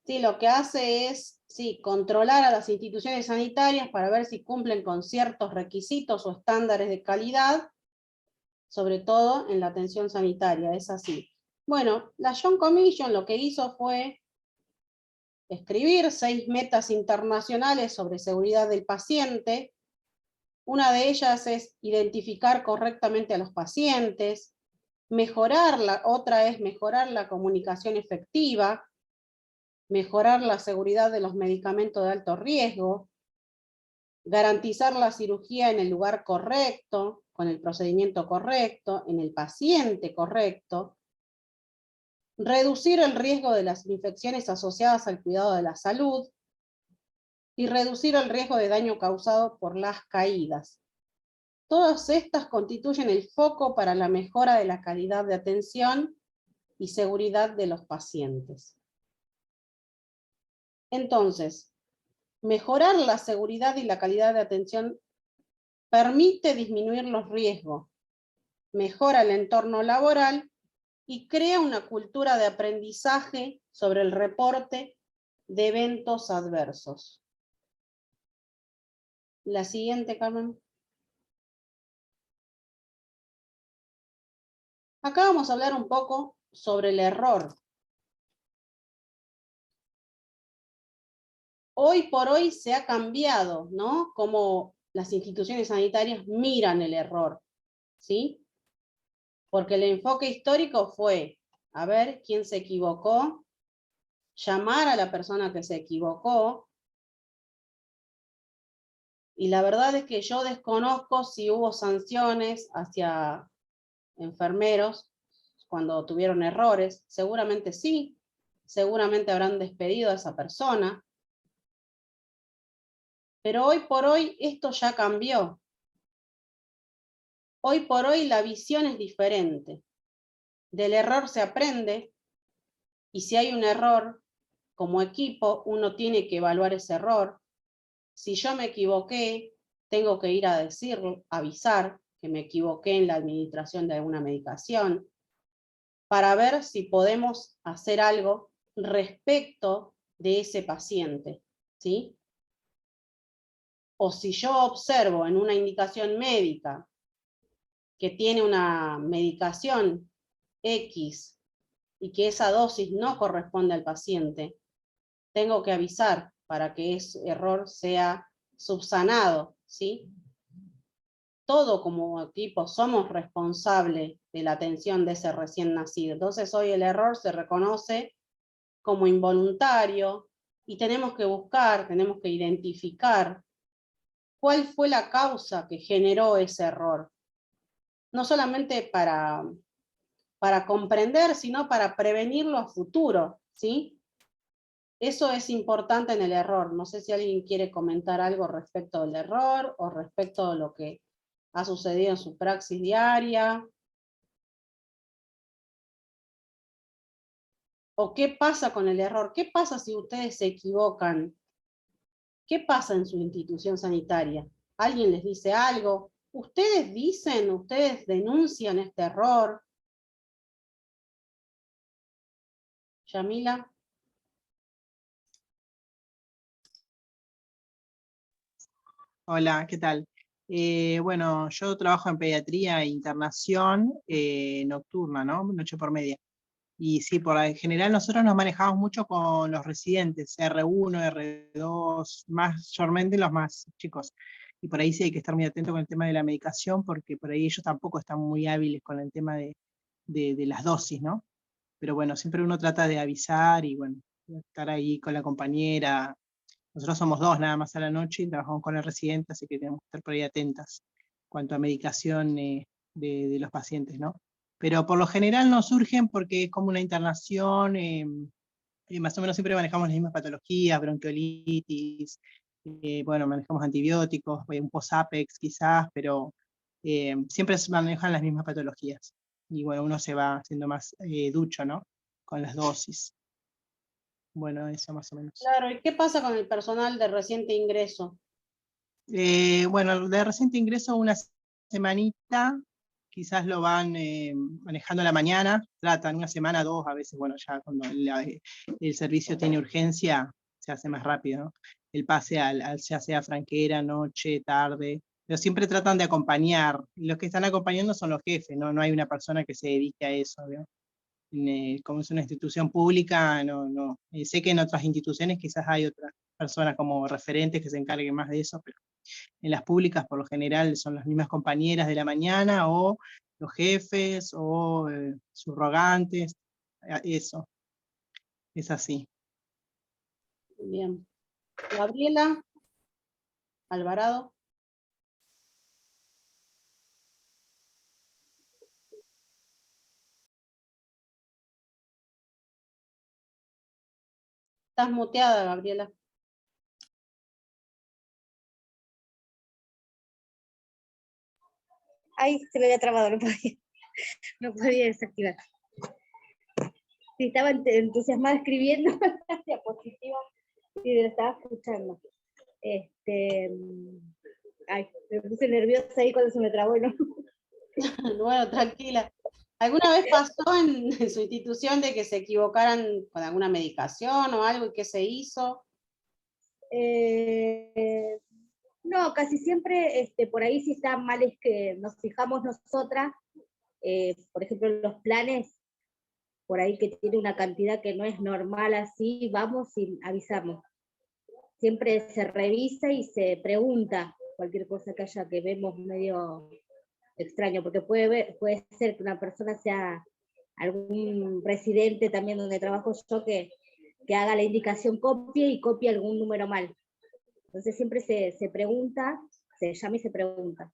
Sí, lo que hace es, sí, controlar a las instituciones sanitarias para ver si cumplen con ciertos requisitos o estándares de calidad, sobre todo en la atención sanitaria, es así. Bueno, la Joint Commission lo que hizo fue escribir 6 metas internacionales sobre seguridad del paciente. Una de ellas es identificar correctamente a los pacientes, otra es mejorar la comunicación efectiva, mejorar la seguridad de los medicamentos de alto riesgo, garantizar la cirugía en el lugar correcto, con el procedimiento correcto, en el paciente correcto, reducir el riesgo de las infecciones asociadas al cuidado de la salud, y reducir el riesgo de daño causado por las caídas. Todas estas constituyen el foco para la mejora de la calidad de atención y seguridad de los pacientes. Entonces, mejorar la seguridad y la calidad de atención permite disminuir los riesgos, mejora el entorno laboral y crea una cultura de aprendizaje sobre el reporte de eventos adversos. La siguiente, Carmen. Acá vamos a hablar un poco sobre el error. Hoy por hoy se ha cambiado, ¿no? Cómo las instituciones sanitarias miran el error, ¿sí? Porque el enfoque histórico fue, a ver quién se equivocó, llamar a la persona que se equivocó, y la verdad es que yo desconozco si hubo sanciones hacia enfermeros cuando tuvieron errores. Seguramente sí, seguramente habrán despedido a esa persona, pero hoy por hoy esto ya cambió. Hoy por hoy la visión es diferente. Del error se aprende, y si hay un error, como equipo, uno tiene que evaluar ese error. Si yo me equivoqué, tengo que ir a decirlo, avisar que me equivoqué en la administración de alguna medicación, para ver si podemos hacer algo respecto de ese paciente, ¿sí? O si yo observo en una indicación médica que tiene una medicación X y que esa dosis no corresponde al paciente, tengo que avisar para que ese error sea subsanado, ¿sí? Todo como equipo somos responsables de la atención de ese recién nacido. Entonces hoy el error se reconoce como involuntario y tenemos que buscar, tenemos que identificar cuál fue la causa que generó ese error. No solamente para comprender, sino para prevenirlo a futuro, ¿sí? Eso es importante en el error. No sé si alguien quiere comentar algo respecto del error o respecto de lo que ha sucedido en su praxis diaria. ¿O qué pasa con el error? ¿Qué pasa si ustedes se equivocan? ¿Qué pasa en su institución sanitaria? ¿Alguien les dice algo? ¿Ustedes dicen, ustedes denuncian este error? Yamila. Hola, ¿qué tal? Bueno, yo trabajo en pediatría e internación nocturna, ¿no? Noche por media. Y sí, por en general nosotros nos manejamos mucho con los residentes, R1, R2, mayormente los más chicos. Y por ahí sí hay que estar muy atento con el tema de la medicación, porque por ahí ellos tampoco están muy hábiles con el tema de las dosis, ¿no? Pero bueno, siempre uno trata de avisar y bueno, estar ahí con la compañera. Nosotros somos dos nada más a la noche y trabajamos con el residente, así que tenemos que estar por ahí atentas en cuanto a medicación de los pacientes, ¿no? Pero por lo general no surgen porque es como una internación, y más o menos siempre manejamos las mismas patologías, bronquiolitis, bueno, manejamos antibióticos, un post-apex quizás, pero siempre se manejan las mismas patologías. Y bueno, uno se va haciendo más ducho, ¿no? Con las dosis. Bueno, eso más o menos. Claro, ¿y qué pasa con el personal de reciente ingreso? Bueno, de reciente ingreso una semanita, quizás lo van manejando a la mañana, tratan una semana, dos, a veces, bueno, ya cuando el servicio tiene urgencia, se hace más rápido, ¿no? El pase ya sea franquera, noche, tarde, pero siempre tratan de acompañar, y los que están acompañando son los jefes, no hay una persona que se dedique a eso, ¿no? Como es una institución pública, no. Sé que en otras instituciones quizás hay otras personas como referentes que se encarguen más de eso, pero en las públicas por lo general son las mismas compañeras de la mañana o los jefes o subrogantes, eso, es así. Bien. Gabriela Alvarado. Estás muteada, Gabriela. Ahí se me había trabado, no podía desactivar. Sí, estaba entusiasmada escribiendo la diapositiva y lo estaba escuchando. Ay, me puse nerviosa ahí cuando se me trabó, ¿no? Bueno, tranquila. ¿Alguna vez pasó en su institución de que se equivocaran con alguna medicación o algo y qué se hizo? No, casi siempre por ahí sí está mal es que nos fijamos nosotras, por ejemplo, los planes, por ahí que tiene una cantidad que no es normal así, vamos y avisamos. Siempre se revisa y se pregunta cualquier cosa que haya que vemos medio extraño, porque puede ser que una persona sea algún residente también donde trabajo yo que haga la indicación copie y copie algún número mal. Entonces siempre se pregunta, se llama y se pregunta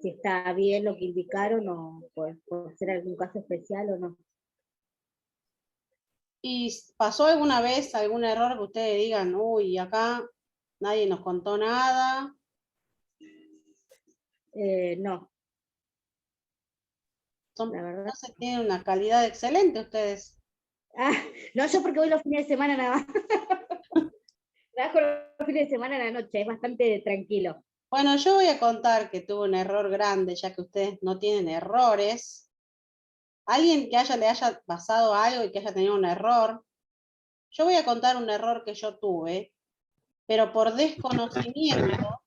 si está bien lo que indicaron o por ser algún caso especial o no. ¿Y pasó alguna vez algún error que ustedes digan, uy, acá nadie nos contó nada? No. La verdad. Entonces tienen una calidad excelente ustedes. Ah, no, yo porque voy los fines de semana nada más. Trabajo los fines de semana en la noche, es bastante tranquilo. Bueno, yo voy a contar que tuve un error grande, ya que ustedes no tienen errores. Alguien que le haya pasado algo y que haya tenido un error. Yo voy a contar un error que yo tuve, pero por desconocimiento,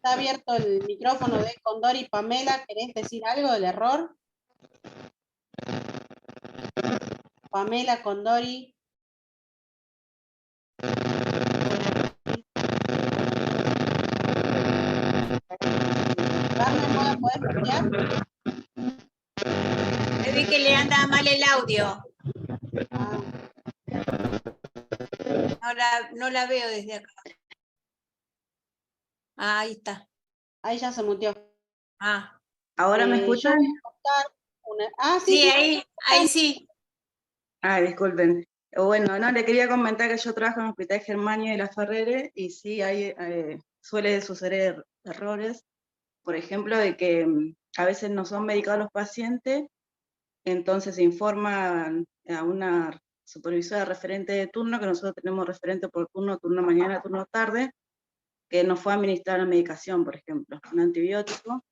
está abierto el micrófono de Condori. Pamela, ¿querés decir algo del error? Pamela, Condori. Carmen, ¿vos la podés copiar? Me vi que le anda mal el audio. Ah, No la veo desde acá. Ah, ahí está. ahí ya se muteó. Ah, ¿Ahora me Yo escuchan? voy a contar Ah, sí, sí, sí. ahí sí. Ah, disculpen. Bueno, no, le quería comentar que yo trabajo en el Hospital Germanio de la Ferrere y sí suele suceder errores, por ejemplo, de que a veces no son medicados los pacientes, entonces se informan a una supervisora referente de turno, que nosotros tenemos referente por turno, turno mañana, turno tarde, que nos fue a administrar la medicación, por ejemplo, un antibiótico.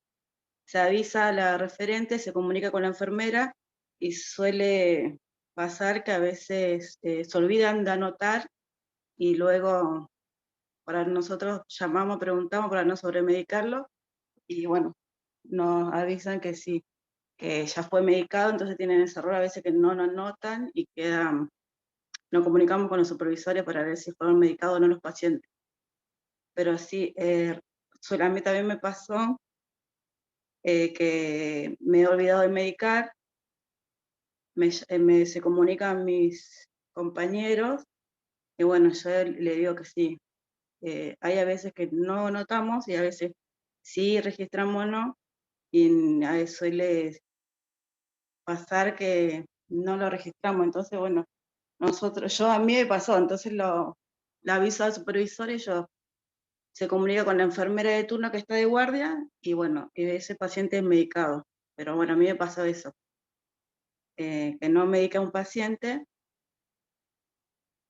Se avisa a la referente, se comunica con la enfermera y suele pasar que a veces se olvidan de anotar y luego para nosotros llamamos, preguntamos para no sobremedicarlo y bueno, nos avisan que sí, que ya fue medicado, entonces tienen ese error a veces que no nos anotan y quedan, nos comunicamos con los supervisores para ver si fueron medicados o no los pacientes. Pero sí, a mí también me pasó que me he olvidado de medicar, se comunican mis compañeros, y bueno, yo le digo que sí. Hay a veces que no notamos y a veces sí registramos o no, y a eso suele pasar que no lo registramos. Entonces, bueno, a mí me pasó, entonces lo aviso al supervisor y se comunica con la enfermera de turno que está de guardia, y bueno, ese paciente es medicado. Pero bueno, a mí me pasó eso. Que no medica a un paciente,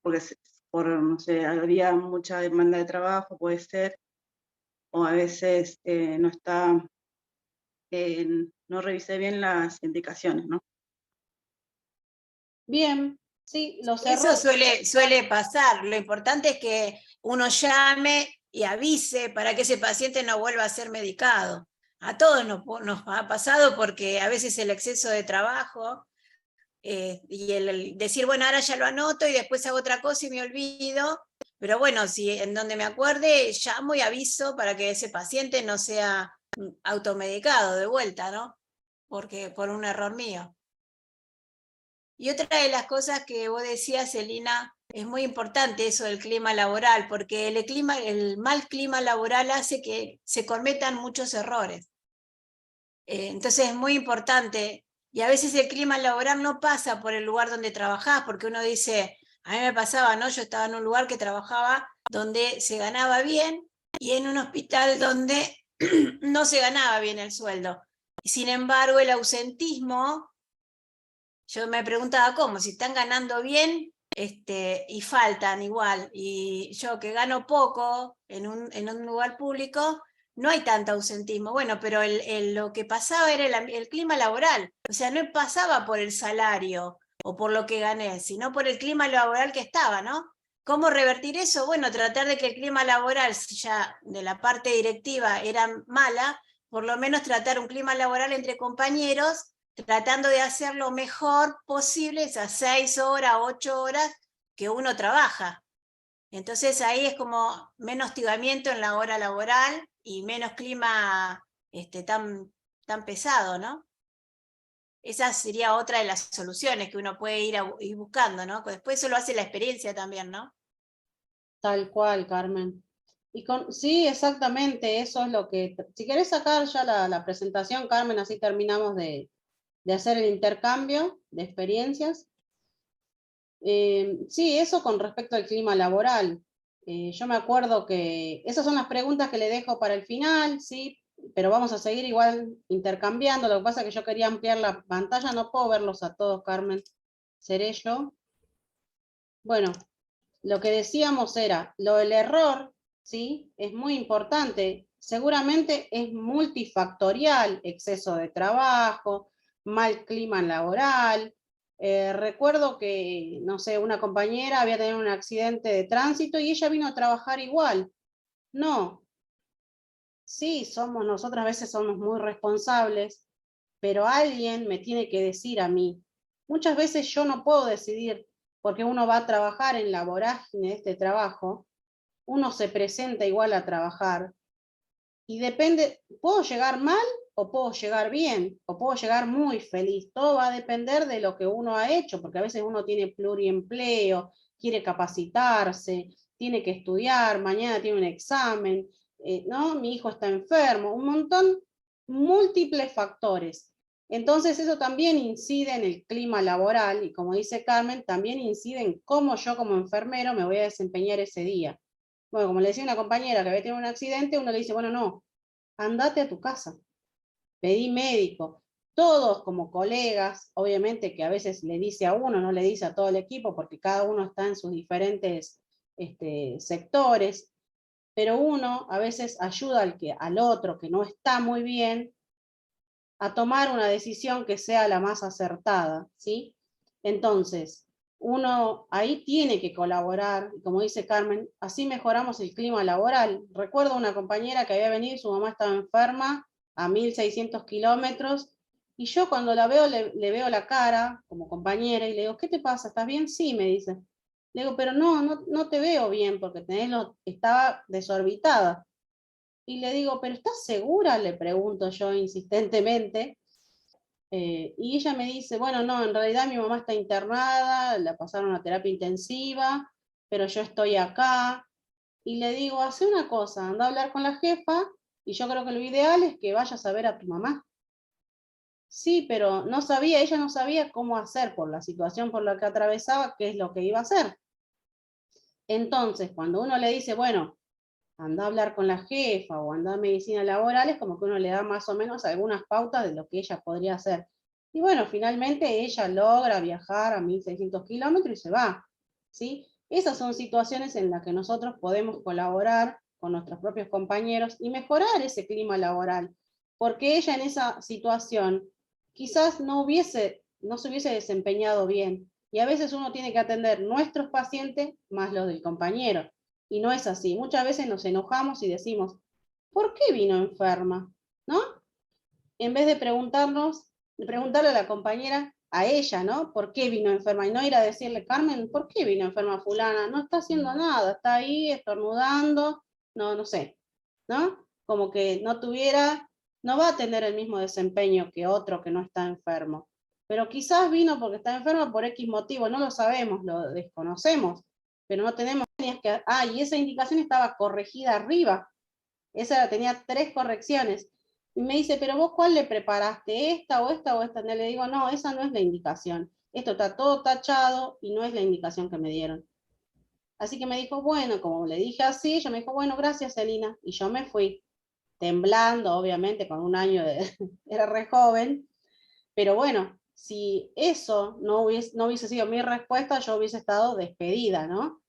porque no sé, había mucha demanda de trabajo, puede ser, o a veces no revisé bien las indicaciones, ¿no? Bien, sí, los Eso errores. suele pasar. Lo importante es que uno llame y avise para que ese paciente no vuelva a ser medicado. A todos nos ha pasado porque a veces el exceso de trabajo y el decir, bueno, ahora ya lo anoto y después hago otra cosa y me olvido. Pero bueno, si en donde me acuerde, llamo y aviso para que ese paciente no sea automedicado de vuelta, ¿no? Porque por un error mío. Y otra de las cosas que vos decías, Elina, es muy importante eso del clima laboral, porque el mal clima laboral hace que se cometan muchos errores. Entonces es muy importante, y a veces el clima laboral no pasa por el lugar donde trabajás, porque uno dice, a mí me pasaba, ¿no? Yo estaba en un lugar que trabajaba donde se ganaba bien, y en un hospital donde no se ganaba bien el sueldo. Sin embargo, el ausentismo, yo me preguntaba cómo, si están ganando bien y faltan igual, y yo que gano poco en un lugar público, no hay tanto ausentismo. Bueno, pero lo que pasaba era el clima laboral, o sea, no pasaba por el salario o por lo que gané, sino por el clima laboral que estaba, ¿no? ¿Cómo revertir eso? Bueno, tratar de que el clima laboral, si ya de la parte directiva era mala, por lo menos tratar un clima laboral entre compañeros, tratando de hacer lo mejor posible esas 6 horas, 8 horas que uno trabaja. Entonces ahí es como menos hostigamiento en la hora laboral y menos clima tan pesado, ¿no? Esa sería otra de las soluciones que uno puede ir buscando, ¿no? Después eso lo hace la experiencia también, ¿no? Tal cual, Carmen. Sí, exactamente, eso es lo que... Si querés sacar ya la presentación, Carmen, así terminamos de hacer el intercambio de experiencias. Sí, eso con respecto al clima laboral. Yo me acuerdo que esas son las preguntas que le dejo para el final, sí, pero vamos a seguir igual intercambiando. Lo que pasa es que yo quería ampliar la pantalla, no puedo verlos a todos, Carmen. Seré yo. Bueno, lo que decíamos era, lo del error, ¿sí? Es muy importante. Seguramente es multifactorial, exceso de trabajo, mal clima laboral. Recuerdo que, no sé, una compañera había tenido un accidente de tránsito y ella vino a trabajar igual. No, sí, nosotros a veces somos muy responsables, pero alguien me tiene que decir a mí. Muchas veces yo no puedo decidir, porque uno va a trabajar en la vorágine de este trabajo, uno se presenta igual a trabajar, y depende, puedo llegar mal o puedo llegar bien, o puedo llegar muy feliz. Todo va a depender de lo que uno ha hecho, porque a veces uno tiene pluriempleo, quiere capacitarse, tiene que estudiar, mañana tiene un examen, ¿no? Mi hijo está enfermo, un montón, múltiples factores. Entonces eso también incide en el clima laboral, y como dice Carmen, también incide en cómo yo como enfermero me voy a desempeñar ese día. Bueno, como le decía una compañera que había tenido un accidente, uno le dice, bueno, no, andate a tu casa, pedí médico. Todos como colegas, obviamente que a veces le dice a uno, no le dice a todo el equipo, porque cada uno está en sus diferentes sectores, pero uno a veces ayuda al otro que no está muy bien a tomar una decisión que sea la más acertada, ¿sí? Entonces, uno ahí tiene que colaborar, y como dice Carmen, así mejoramos el clima laboral. Recuerdo una compañera que había venido, su mamá estaba enferma a 1600 kilómetros, y yo cuando la veo, le veo la cara como compañera, y le digo, ¿qué te pasa? ¿Estás bien? Sí, me dice. Le digo, pero no te veo bien, porque estaba desorbitada. Y le digo, ¿pero estás segura? Le pregunto yo insistentemente. Y ella me dice, bueno, no, en realidad mi mamá está internada, la pasaron a terapia intensiva, pero yo estoy acá. Y le digo, hace una cosa, anda a hablar con la jefa, y yo creo que lo ideal es que vayas a ver a tu mamá. Sí, pero ella no sabía cómo hacer por la situación por la que atravesaba, qué es lo que iba a hacer. Entonces, cuando uno le dice, bueno, anda a hablar con la jefa o anda a medicina laboral, es como que uno le da más o menos algunas pautas de lo que ella podría hacer. Y bueno, finalmente ella logra viajar a 1600 kilómetros y se va, ¿sí? Esas son situaciones en las que nosotros podemos colaborar con nuestros propios compañeros y mejorar ese clima laboral, porque ella en esa situación quizás no se hubiese desempeñado bien, y a veces uno tiene que atender nuestros pacientes más los del compañero. Y no es así. Muchas veces nos enojamos y decimos, ¿por qué vino enferma? ¿No? En vez de preguntarle a la compañera, a ella, ¿no? ¿Por qué vino enferma? Y no ir a decirle, Carmen, ¿por qué vino enferma fulana? No está haciendo nada, está ahí estornudando, no sé, ¿no? Como que no va a tener el mismo desempeño que otro que no está enfermo. Pero quizás vino porque está enferma por X motivo, no lo sabemos, lo desconocemos, pero no tenemos y esa indicación estaba corregida arriba. Tenía 3 correcciones. Y me dice, pero vos ¿cuál le preparaste? ¿Esta o esta o esta? Y le digo, no, esa no es la indicación. Esto está todo tachado y no es la indicación que me dieron. Así que me dijo, bueno, como le dije así, ella me dijo, bueno, gracias, Elina. Y yo me fui, temblando, obviamente, con un año era re joven. Pero bueno, si eso no hubiese sido mi respuesta, yo hubiese estado despedida, ¿no?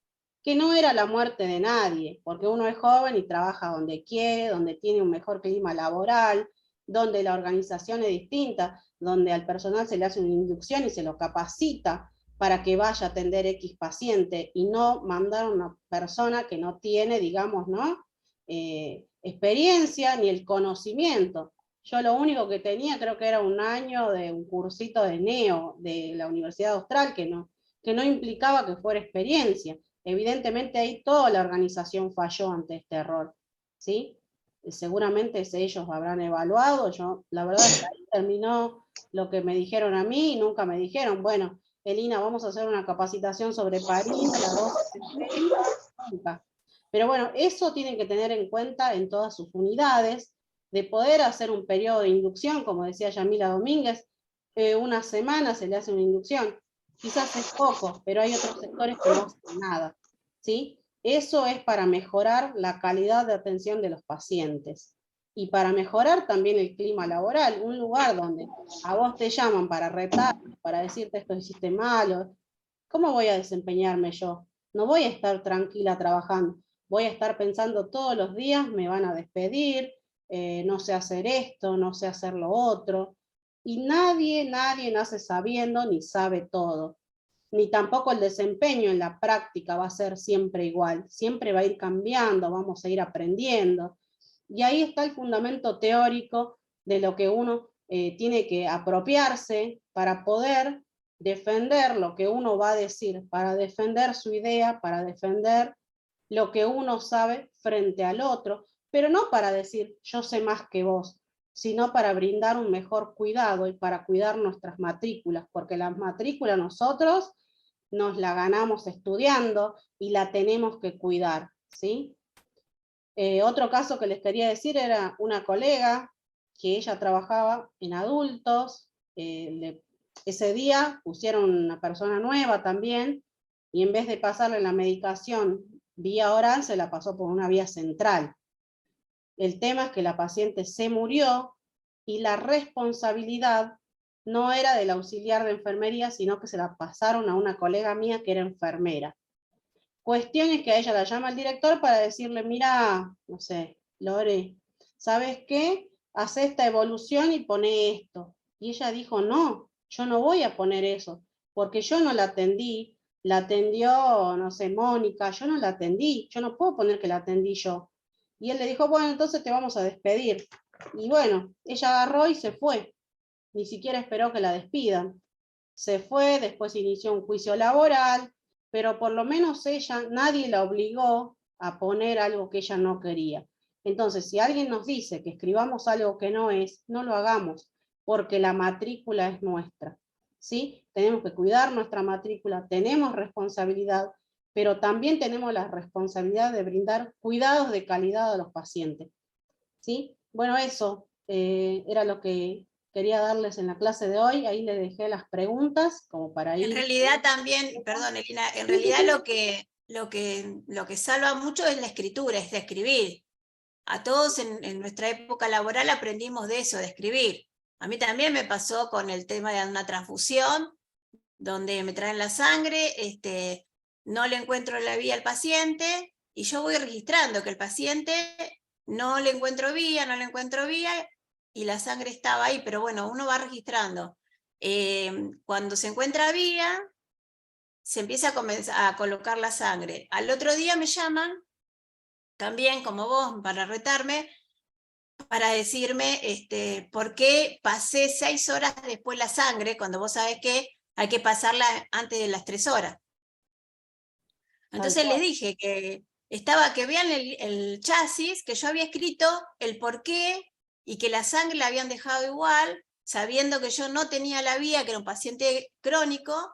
Que no era la muerte de nadie, porque uno es joven y trabaja donde quiere, donde tiene un mejor clima laboral, donde la organización es distinta, donde al personal se le hace una inducción y se lo capacita para que vaya a atender X paciente, y no mandar a una persona que no tiene, digamos, ¿no? Experiencia ni el conocimiento. Yo lo único que tenía, creo que era un año de un cursito de NEO de la Universidad Austral, que no implicaba que fuera experiencia. Evidentemente ahí toda la organización falló ante este error, ¿sí? Seguramente ellos habrán evaluado, yo la verdad es que ahí terminó lo que me dijeron a mí, y nunca me dijeron, bueno, Elina, vamos a hacer una capacitación sobre París, la dosis. Pero bueno, eso tienen que tener en cuenta en todas sus unidades, de poder hacer un periodo de inducción, como decía Yamila Domínguez, una semana se le hace una inducción. Quizás es poco, pero hay otros sectores que no hacen nada, ¿sí? Eso es para mejorar la calidad de atención de los pacientes. Y para mejorar también el clima laboral, un lugar donde a vos te llaman para retar, para decirte esto hiciste mal, ¿cómo voy a desempeñarme yo? No voy a estar tranquila trabajando, voy a estar pensando todos los días, me van a despedir, no sé hacer esto, no sé hacer lo otro. Y nadie nace sabiendo ni sabe todo. Ni tampoco el desempeño en la práctica va a ser siempre igual. Siempre va a ir cambiando, vamos a ir aprendiendo. Y ahí está el fundamento teórico de lo que uno tiene que apropiarse para poder defender lo que uno va a decir, para defender su idea, para defender lo que uno sabe frente al otro, pero no para decir yo sé más que vos, sino para brindar un mejor cuidado y para cuidar nuestras matrículas, porque las matrículas nosotros nos la ganamos estudiando y la tenemos que cuidar, ¿sí? Otro caso que les quería decir era una colega que ella trabajaba en adultos, ese día pusieron una persona nueva también, y en vez de pasarle la medicación vía oral, se la pasó por una vía central. El tema es que la paciente se murió y la responsabilidad no era del auxiliar de enfermería, sino que se la pasaron a una colega mía que era enfermera. Cuestión es que a ella la llama el director para decirle, mira, no sé, Lore, ¿sabes qué? Haz esta evolución y pone esto. Y ella dijo, no, yo no voy a poner eso, porque yo no la atendí, la atendió, no sé, Mónica, yo no la atendí, yo no puedo poner que la atendí yo. Y él le dijo, bueno, entonces te vamos a despedir. Y bueno, ella agarró y se fue, ni siquiera esperó que la despidan. Se fue, después inició un juicio laboral, pero por lo menos ella, nadie la obligó a poner algo que ella no quería. Entonces, si alguien nos dice que escribamos algo que no es, no lo hagamos, porque la matrícula es nuestra, ¿sí? Tenemos que cuidar nuestra matrícula, tenemos responsabilidad, pero también tenemos la responsabilidad de brindar cuidados de calidad a los pacientes, ¿sí? Bueno, eso era lo que quería darles en la clase de hoy. Ahí les dejé las preguntas como para ir. En realidad también, perdón, Elina, en realidad lo que salva mucho es la escritura, es de escribir. A todos en nuestra época laboral aprendimos de eso, de escribir. A mí también me pasó con el tema de una transfusión, donde me traen la sangre, no le encuentro la vía al paciente, y yo voy registrando que el paciente no le encuentro vía, y la sangre estaba ahí, pero bueno, uno va registrando. Cuando se encuentra vía, se empieza a colocar la sangre. Al otro día me llaman, también como vos, para retarme, para decirme por qué pasé 6 horas después la sangre, cuando vos sabés que hay que pasarla antes de las 3 horas. Entonces les dije que vean el chasis, que yo había escrito el por qué, y que la sangre la habían dejado igual, sabiendo que yo no tenía la vía, que era un paciente crónico,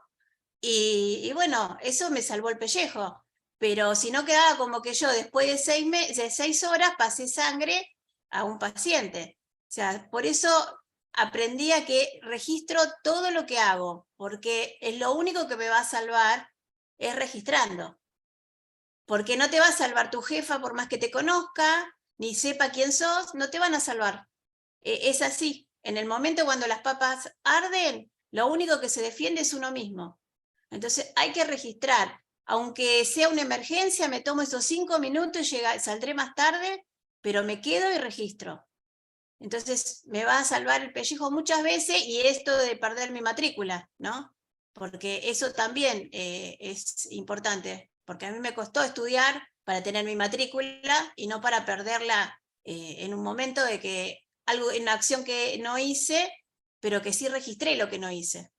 y bueno, eso me salvó el pellejo. Pero si no quedaba como que yo después de 6 horas pasé sangre a un paciente. O sea, por eso aprendí a que registro todo lo que hago, porque es lo único que me va a salvar, es registrando. Porque no te va a salvar tu jefa por más que te conozca, ni sepa quién sos, no te van a salvar. Es así. En el momento cuando las papas arden, lo único que se defiende es uno mismo. Entonces hay que registrar. Aunque sea una emergencia, me tomo esos 5 minutos y saldré más tarde, pero me quedo y registro. Entonces me va a salvar el pellejo muchas veces, y esto de perder mi matrícula, ¿no? Porque eso también es importante, porque a mí me costó estudiar para tener mi matrícula y no para perderla en un momento de que en una acción que no hice, pero que sí registré lo que no hice.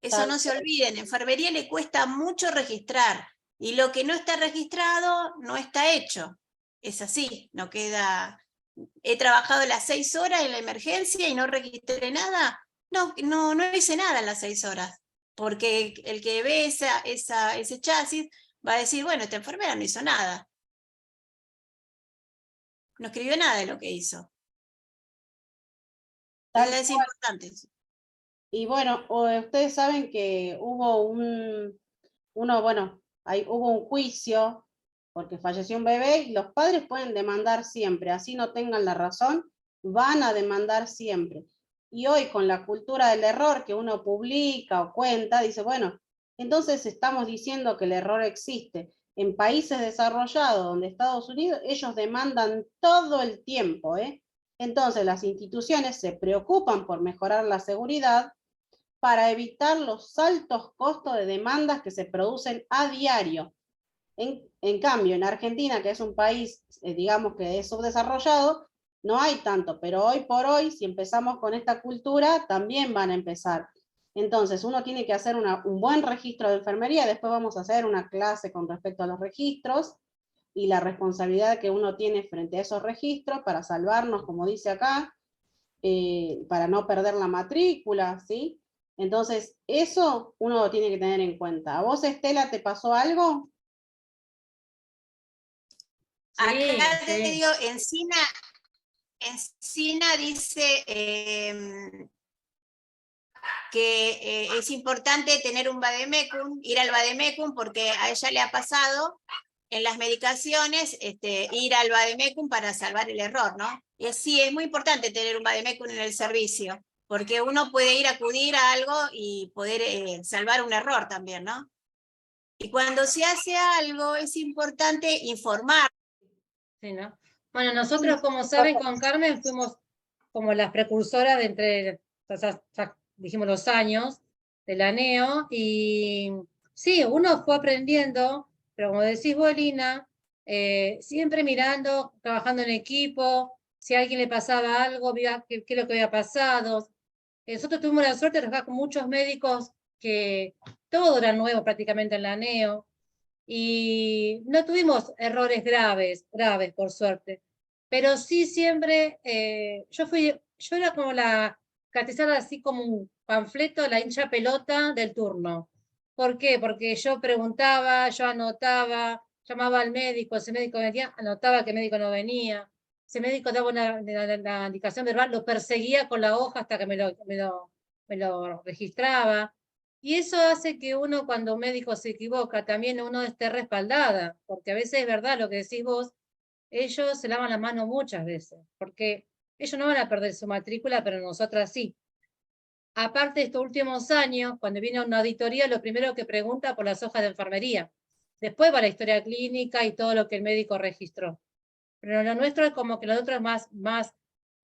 Eso no se olviden, en enfermería le cuesta mucho registrar, y lo que no está registrado no está hecho. Es así, no queda. He trabajado las 6 horas en la emergencia y no registré nada. No hice nada en las 6 horas, porque el que ve ese chasis va a decir, bueno, esta enfermera no hizo nada. No escribió nada de lo que hizo. Es importante eso. Y bueno, ustedes saben que hubo hubo un juicio porque falleció un bebé, y los padres pueden demandar siempre, así no tengan la razón, van a demandar siempre. Y hoy con la cultura del error que uno publica o cuenta, dice, bueno, entonces estamos diciendo que el error existe. En países desarrollados, donde Estados Unidos, ellos demandan todo el tiempo, Entonces las instituciones se preocupan por mejorar la seguridad para evitar los altos costos de demandas que se producen a diario. En cambio, en Argentina, que es un país, digamos que es subdesarrollado, no hay tanto, pero hoy por hoy, si empezamos con esta cultura, también van a empezar. Entonces, uno tiene que hacer un buen registro de enfermería, después vamos a hacer una clase con respecto a los registros, y la responsabilidad que uno tiene frente a esos registros para salvarnos, como dice acá, para no perder la matrícula, ¿sí? Entonces, eso uno lo tiene que tener en cuenta. ¿A vos, Estela, te pasó algo? Acá te sí. digo, Encina dice que es importante tener un vademecum, ir al vademecum, porque a ella le ha pasado en las medicaciones ir al vademecum para salvar el error, ¿no? Y sí, es muy importante tener un vademecum en el servicio, porque uno puede ir a acudir a algo y poder salvar un error también, ¿no? Y cuando se hace algo es importante informar. Sí, ¿no? Bueno, nosotros, como saben, con Carmen fuimos como las precursoras de entre, ya dijimos, los años de la NEO, y sí, uno fue aprendiendo, pero como decís vos, Lina, siempre mirando, trabajando en equipo, si a alguien le pasaba algo, veía qué es lo que había pasado. Nosotros tuvimos la suerte de trabajar con muchos médicos que todo era nuevo prácticamente en la NEO, y no tuvimos errores graves, por suerte, pero sí siempre, yo era como la catizada, así como un panfleto, la hincha pelota del turno. ¿Por qué? Porque yo preguntaba, yo anotaba, llamaba al médico, ese médico venía, anotaba que el médico no venía, ese médico daba la indicación verbal, lo perseguía con la hoja hasta que me lo registraba. Y eso hace que uno, cuando un médico se equivoca, también uno esté respaldada, porque a veces es verdad lo que decís vos, ellos se lavan la mano muchas veces, porque ellos no van a perder su matrícula, pero nosotras sí. Aparte de estos últimos años, cuando viene a una auditoría, lo primero que pregunta por las hojas de enfermería. Después va la historia clínica y todo lo que el médico registró. Pero lo nuestro es como que lo otro es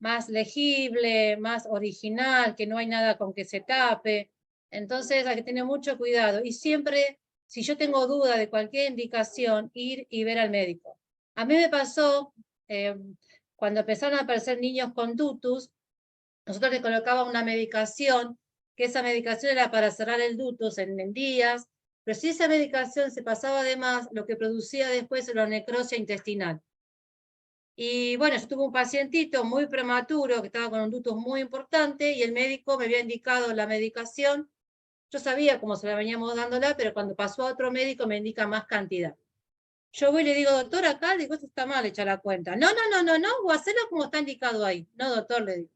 más legible, más original, que no hay nada con que se tape. Entonces hay que tener mucho cuidado. Y siempre, si yo tengo duda de cualquier indicación, ir y ver al médico. A mí me pasó, cuando empezaron a aparecer niños con dutus, nosotros les colocábamos una medicación, que esa medicación era para cerrar el dutus en días, pero si esa medicación se pasaba de más, lo que producía después era necrosia intestinal. Y bueno, yo tuve un pacientito muy prematuro que estaba con un ductus muy importante y el médico me había indicado la medicación. Yo sabía cómo se la veníamos dándola, pero cuando pasó a otro médico me indica más cantidad. Yo voy y le digo, doctor, acá, digo, esto está mal hecha la cuenta. No, voy a hacerlo como está indicado ahí. No, doctor, le digo.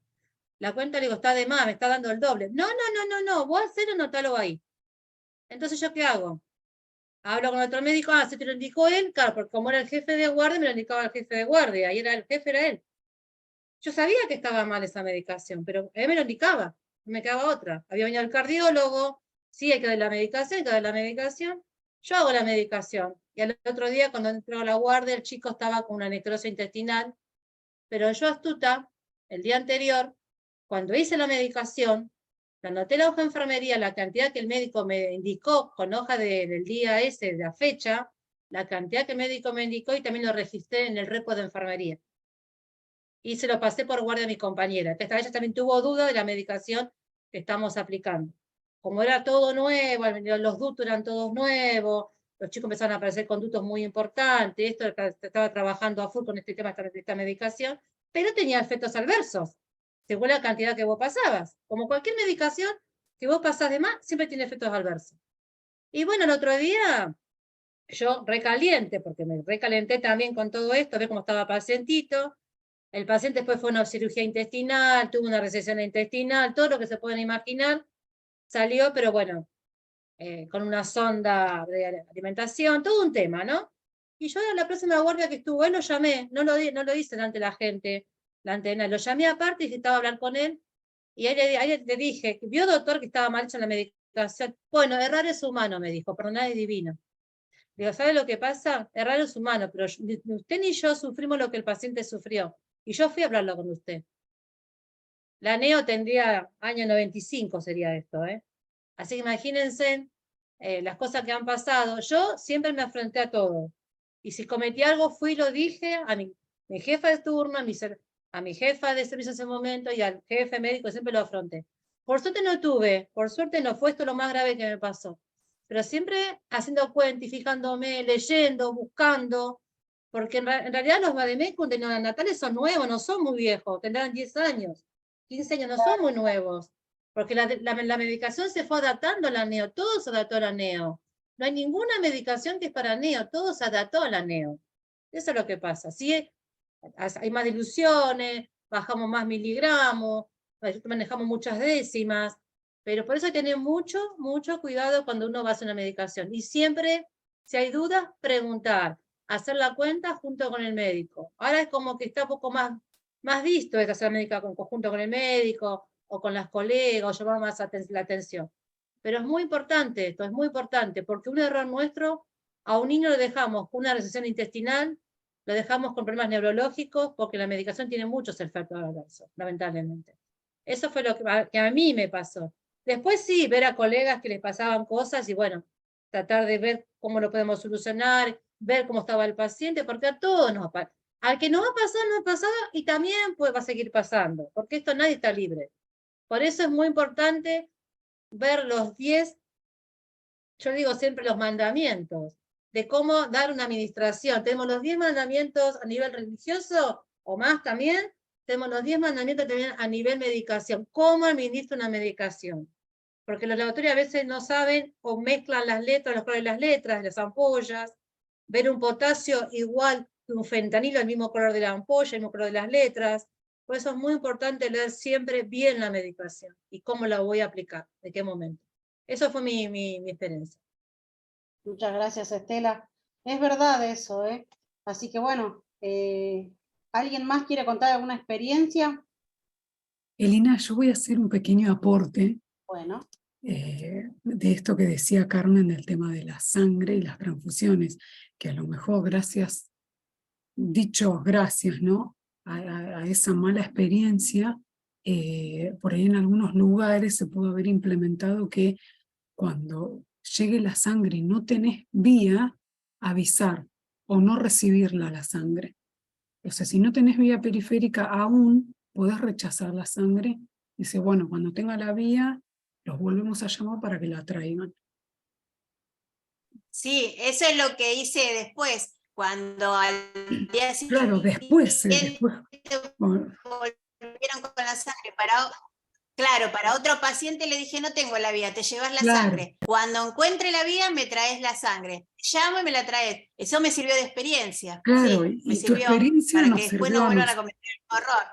La cuenta, le digo, está de más, me está dando el doble. No, voy a hacerlo, anotalo ahí. Entonces, ¿yo qué hago? Hablo con otro médico, se te lo indicó él, claro, porque como era el jefe de guardia, me lo indicaba el jefe de guardia, ahí era el jefe, era él. Yo sabía que estaba mal esa medicación, pero él me lo indicaba, no me quedaba otra. Había venido el cardiólogo, sí, hay que dar la medicación, hay que dar la medicación. Yo hago la medicación. Y al otro día, cuando entró a la guardia, el chico estaba con una necrosis intestinal, pero yo, astuta, el día anterior, cuando hice la medicación, anoté la hoja de enfermería, la cantidad que el médico me indicó con hoja del día ese, de la fecha, la cantidad que el médico me indicó, y también lo registré en el repo de enfermería. Y se lo pasé por guardia a mi compañera, que esta vez también tuvo duda de la medicación que estamos aplicando. Como era todo nuevo, los ductos eran todos nuevos, los chicos empezaron a aparecer con ductos muy importantes, esto estaba trabajando a full con este tema de esta medicación, pero tenía efectos adversos, según la cantidad que vos pasabas. Como cualquier medicación que vos pasás de más, siempre tiene efectos adversos. Y bueno, el otro día, yo recaliente, porque me recalenté también con todo esto, ver cómo estaba el pacientito. El paciente después fue a una cirugía intestinal, tuvo una recesión intestinal, todo lo que se pueden imaginar, salió, pero bueno, con una sonda de alimentación, todo un tema, ¿no? Y yo a la próxima guardia que estuvo, él lo llamé, no lo hice delante de la gente, lo llamé aparte y necesitaba hablar con él, y ahí le dije, vio doctor que estaba mal hecho en la medicación. Bueno, errar es humano, me dijo, pero nada es divino. Digo, ¿sabe lo que pasa? Errar es humano, pero ni usted ni yo sufrimos lo que el paciente sufrió. Y yo fui a hablarlo con usted. La NEO tendría año 95, sería esto, ¿eh? Así que imagínense las cosas que han pasado, yo siempre me enfrenté a todo. Y si cometí algo, fui y lo dije a mi jefa de turno, a mi jefa de servicio en ese momento y al jefe médico, siempre lo afronté. Por suerte no fue esto lo más grave que me pasó. Pero siempre haciendo cuenta y fijándome, leyendo, buscando, porque en realidad los vademecum de neonatales son nuevos, no son muy viejos, tendrán 10 años, 15 años, no son muy nuevos. Porque la medicación se fue adaptando a la neo, todo se adaptó a la neo. No hay ninguna medicación que es para neo, todo se adaptó a la neo. Eso es lo que pasa. Sí, hay más diluciones, bajamos más miligramos, manejamos muchas décimas, pero por eso hay que tener mucho, mucho cuidado cuando uno va a hacer una medicación. Y siempre, si hay dudas, preguntar, hacer la cuenta junto con el médico. Ahora es como que está un poco más visto de hacer la medicación junto con el médico, o con las colegas, o llamar más la atención. Pero es muy importante esto, es muy importante, porque un error nuestro, a un niño lo dejamos con una recesión intestinal, lo dejamos con problemas neurológicos, porque la medicación tiene muchos efectos adversos, lamentablemente. Eso fue lo que a mí me pasó. Después sí, ver a colegas que les pasaban cosas y bueno, tratar de ver cómo lo podemos solucionar, ver cómo estaba el paciente, porque a todos nos pasa. Al que no va a pasar, no ha pasado, y también pues va a seguir pasando, porque esto nadie está libre. Por eso es muy importante ver los 10, yo digo siempre los mandamientos, de cómo dar una administración. Tenemos los 10 mandamientos a nivel religioso, o más también, tenemos los 10 mandamientos también a nivel medicación. ¿Cómo administra una medicación? Porque los laboratorios a veces no saben o mezclan las letras, los colores de las letras, de las ampollas, ver un potasio igual que un fentanilo, el mismo color de la ampolla, el mismo color de las letras. Por eso es muy importante leer siempre bien la medicación y cómo la voy a aplicar, de qué momento. Eso fue mi experiencia. Muchas gracias, Estela. Es verdad eso, ¿eh? Así que bueno, ¿alguien más quiere contar alguna experiencia? Elina, yo voy a hacer un pequeño aporte Bueno. De esto que decía Carmen del tema de la sangre y las transfusiones, que a lo mejor gracias, ¿no? A esa mala experiencia, por ahí en algunos lugares se pudo haber implementado que cuando llegue la sangre y no tenés vía, avisar o no recibirla la sangre. O sea, si no tenés vía periférica aún, podés rechazar la sangre. Dice, bueno, cuando tenga la vía, los volvemos a llamar para que la traigan. Sí, eso es lo que hice después, cuando al día siguiente Claro, después volvieron con la sangre para otro paciente le dije, no tengo la vía, te llevas la sangre. Cuando encuentre la vía, me traes la sangre. Llamo y me la traes. Eso me sirvió de experiencia. Claro, sí, y tu experiencia para nos que después sirvió no a vuelvan a nosotros. cometer el error.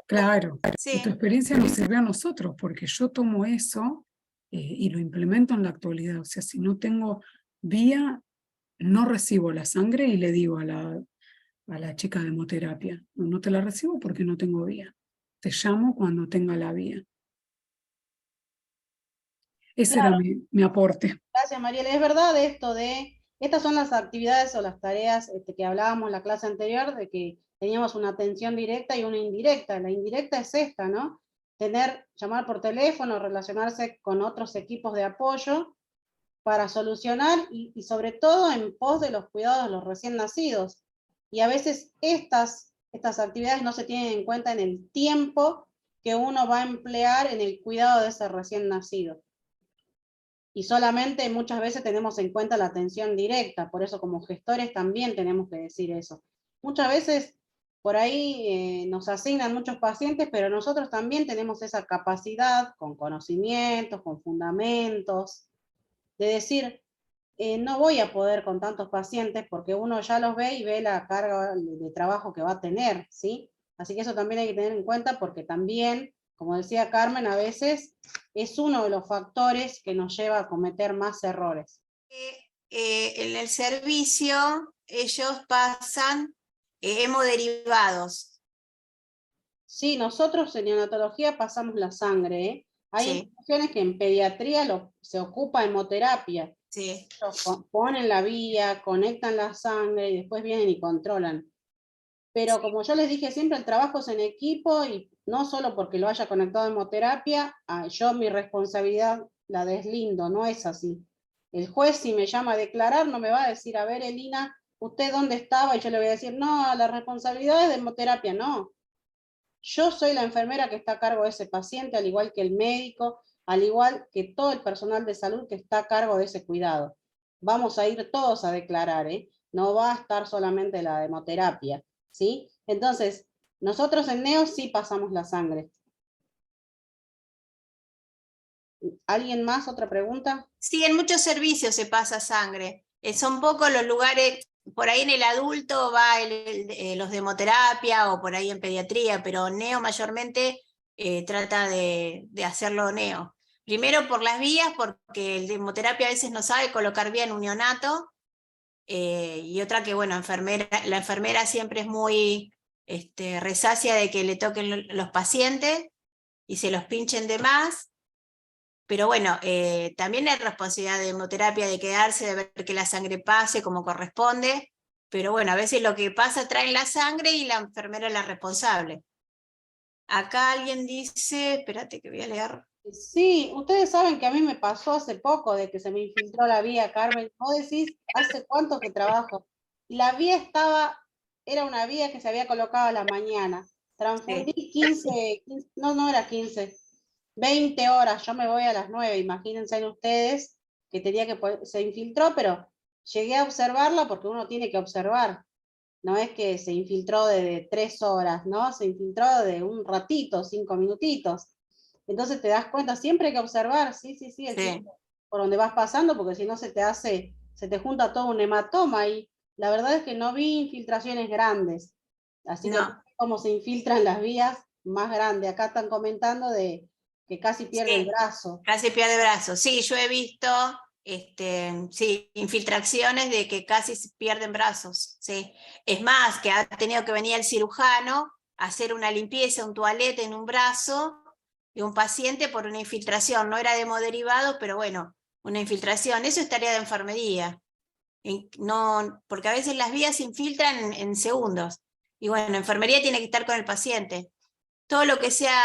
Claro, sí. Y tu experiencia nos sirvió a nosotros, porque yo tomo eso y lo implemento en la actualidad. O sea, si no tengo vía, no recibo la sangre y le digo a la chica de hemoterapia, no te la recibo porque no tengo vía. Te llamo cuando tenga la vía. Ese Claro. era mi aporte. Gracias, Mariela. Es verdad esto estas son las actividades o las tareas que hablábamos en la clase anterior, de que teníamos una atención directa y una indirecta. La indirecta es esta, ¿no? Llamar por teléfono, relacionarse con otros equipos de apoyo para solucionar y sobre todo en pos de los cuidados de los recién nacidos. Y a veces estas actividades no se tienen en cuenta en el tiempo que uno va a emplear en el cuidado de ese recién nacido. Y solamente muchas veces tenemos en cuenta la atención directa, por eso como gestores también tenemos que decir eso. Muchas veces por ahí nos asignan muchos pacientes, pero nosotros también tenemos esa capacidad, con conocimientos, con fundamentos, de decir, no voy a poder con tantos pacientes, porque uno ya los ve y ve la carga de trabajo que va a tener, ¿sí? Así que eso también hay que tener en cuenta, porque también, como decía Carmen, a veces es uno de los factores que nos lleva a cometer más errores. En el servicio ellos pasan hemoderivados. Sí, nosotros en neonatología pasamos la sangre, ¿eh? Hay instituciones que en pediatría se ocupa hemoterapia. Sí. Ellos ponen la vía, conectan la sangre y después vienen y controlan. Pero como yo les dije siempre, el trabajo es en equipo y no solo porque lo haya conectado a hemoterapia, yo mi responsabilidad la deslindo, no es así. El juez, si me llama a declarar, no me va a decir, a ver, Elina, ¿usted dónde estaba? Y yo le voy a decir, no, la responsabilidad es de hemoterapia, no. Yo soy la enfermera que está a cargo de ese paciente, al igual que el médico, al igual que todo el personal de salud que está a cargo de ese cuidado. Vamos a ir todos a declarar, ¿eh? No va a estar solamente la hemoterapia, ¿sí? Entonces, nosotros en NEO sí pasamos la sangre. ¿Alguien más? ¿Otra pregunta? Sí, en muchos servicios se pasa sangre. Son pocos los lugares, por ahí en el adulto va los de hemoterapia o por ahí en pediatría, pero NEO mayormente trata de hacerlo NEO. Primero por las vías, porque el de hemoterapia a veces no sabe colocar bien un neonato, y otra que, bueno, la enfermera siempre es muy resacia de que le toquen los pacientes y se los pinchen de más. Pero bueno, también hay responsabilidad de hemoterapia de quedarse, de ver que la sangre pase como corresponde, pero bueno, a veces lo que pasa traen la sangre y la enfermera es la responsable. Acá alguien dice, espérate que voy a leer. Sí, ustedes saben que a mí me pasó hace poco de que se me infiltró la vía, Carmen. Vos decís, ¿hace cuánto que trabajo? La vía era una vía que se había colocado a la mañana. Transfundí 15, no era 15, 20 horas, yo me voy a las 9, imagínense ustedes que se infiltró, pero llegué a observarla porque uno tiene que observar. No es que se infiltró de 3 horas, ¿no? Se infiltró de un ratito, 5 minutitos. Entonces te das cuenta, siempre hay que observar, sí, el tiempo por donde vas pasando, porque si no se te junta todo un hematoma, y la verdad es que no vi infiltraciones grandes, así que como se infiltran las vías más grandes. Acá están comentando de que casi pierde el brazo. Casi pierde el brazo, sí, yo he visto infiltraciones de que casi pierden brazos, sí. Es más, que ha tenido que venir el cirujano a hacer una limpieza, un toalete en un brazo de un paciente por una infiltración, no era de hemoderivado, pero bueno, una infiltración, eso es tarea de enfermería. No, porque a veces las vías se infiltran en segundos, y bueno, enfermería tiene que estar con el paciente. Todo lo que sea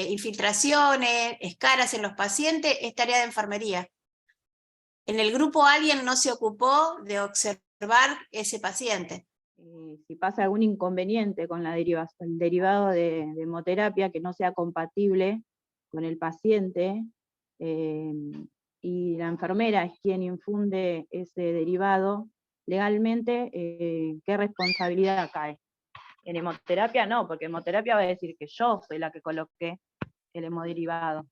infiltraciones, escaras en los pacientes, es tarea de enfermería. En el grupo alguien no se ocupó de observar ese paciente. Si pasa algún inconveniente con el derivado de hemoterapia que no sea compatible con el paciente, y la enfermera es quien infunde ese derivado, legalmente, ¿qué responsabilidad cae? En hemoterapia no, porque hemoterapia va a decir que yo soy la que coloqué el hemodiderivado.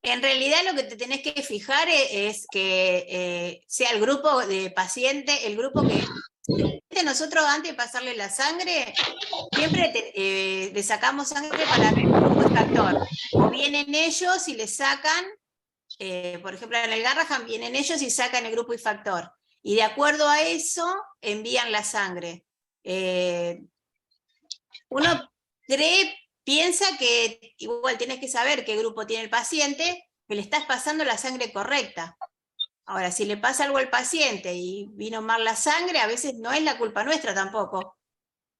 En realidad lo que te tenés que fijar es que sea el grupo de pacientes, el grupo que nosotros antes de pasarle la sangre, siempre le sacamos sangre para el grupo de factor. O vienen ellos y le sacan, por ejemplo en el Garrahan vienen ellos y sacan el grupo y factor. Y de acuerdo a eso envían la sangre. Uno piensa que igual tienes que saber qué grupo tiene el paciente, que le estás pasando la sangre correcta. Ahora, si le pasa algo al paciente y vino mal la sangre, a veces no es la culpa nuestra tampoco.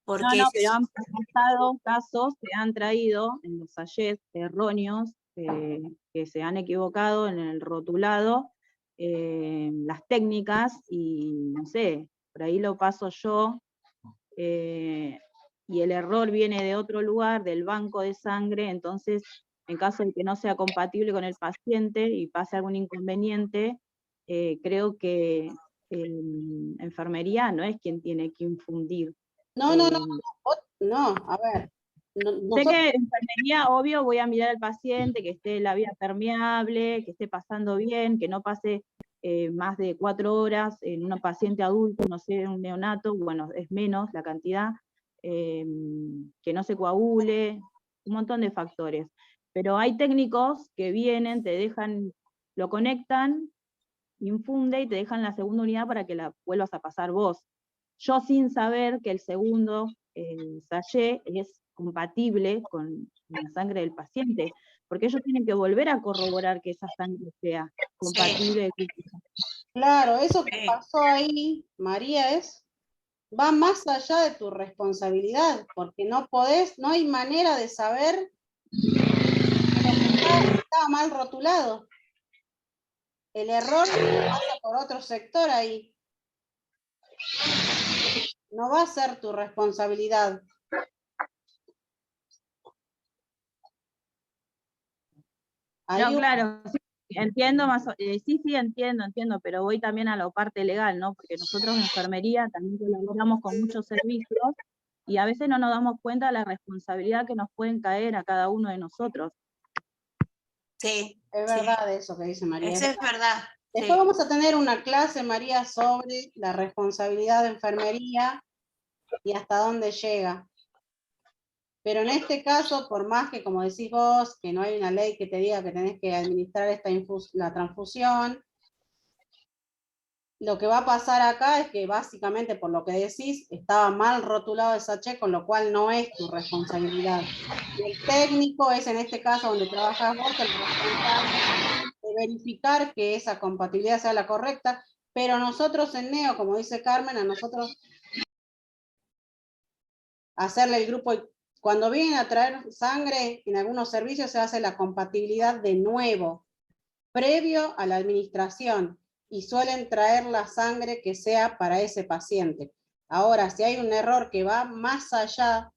Porque No, pero han pasado casos, se han traído en los sachets erróneos, que se han equivocado en el rotulado, las técnicas, y no sé, por ahí lo paso yo, y el error viene de otro lugar, del banco de sangre. Entonces, en caso de que no sea compatible con el paciente y pase algún inconveniente, creo que enfermería no es quien tiene que infundir. No, a ver. Sé que en enfermería, obvio, voy a mirar al paciente, que esté la vía permeable, que esté pasando bien, que no pase más de 4 horas en un paciente adulto, no sé, un neonato, bueno, es menos la cantidad, que no se coagule, un montón de factores. Pero hay técnicos que vienen, te dejan, lo conectan, infunde y te dejan la segunda unidad para que la vuelvas a pasar vos. Yo sin saber que el segundo sachet es compatible con la sangre del paciente, porque ellos tienen que volver a corroborar que esa sangre sea compatible. Sí. Claro, eso que pasó ahí, María, va más allá de tu responsabilidad, porque no hay manera de saber estaba mal rotulado. El error pasa por otro sector ahí. No va a ser tu responsabilidad. No, claro, sí, entiendo más, sí, entiendo, pero voy también a la parte legal, ¿no? Porque nosotros en enfermería también colaboramos con muchos servicios y a veces no nos damos cuenta de la responsabilidad que nos pueden caer a cada uno de nosotros. Sí. Es verdad eso que dice María. Eso es verdad. Después vamos a tener una clase, María, sobre la responsabilidad de enfermería y hasta dónde llega. Pero en este caso, por más que, como decís vos, que no hay una ley que te diga que tenés que administrar la transfusión, lo que va a pasar acá es que básicamente, por lo que decís, estaba mal rotulado el sachet, con lo cual no es tu responsabilidad. Y el técnico es, en este caso, donde trabajas vos, el responsable de verificar que esa compatibilidad sea la correcta, pero nosotros en NEO, como dice Carmen, a nosotros hacerle el grupo, cuando vienen a traer sangre, en algunos servicios se hace la compatibilidad de nuevo, previo a la administración, y suelen traer la sangre que sea para ese paciente. Ahora, si hay un error que va más allá,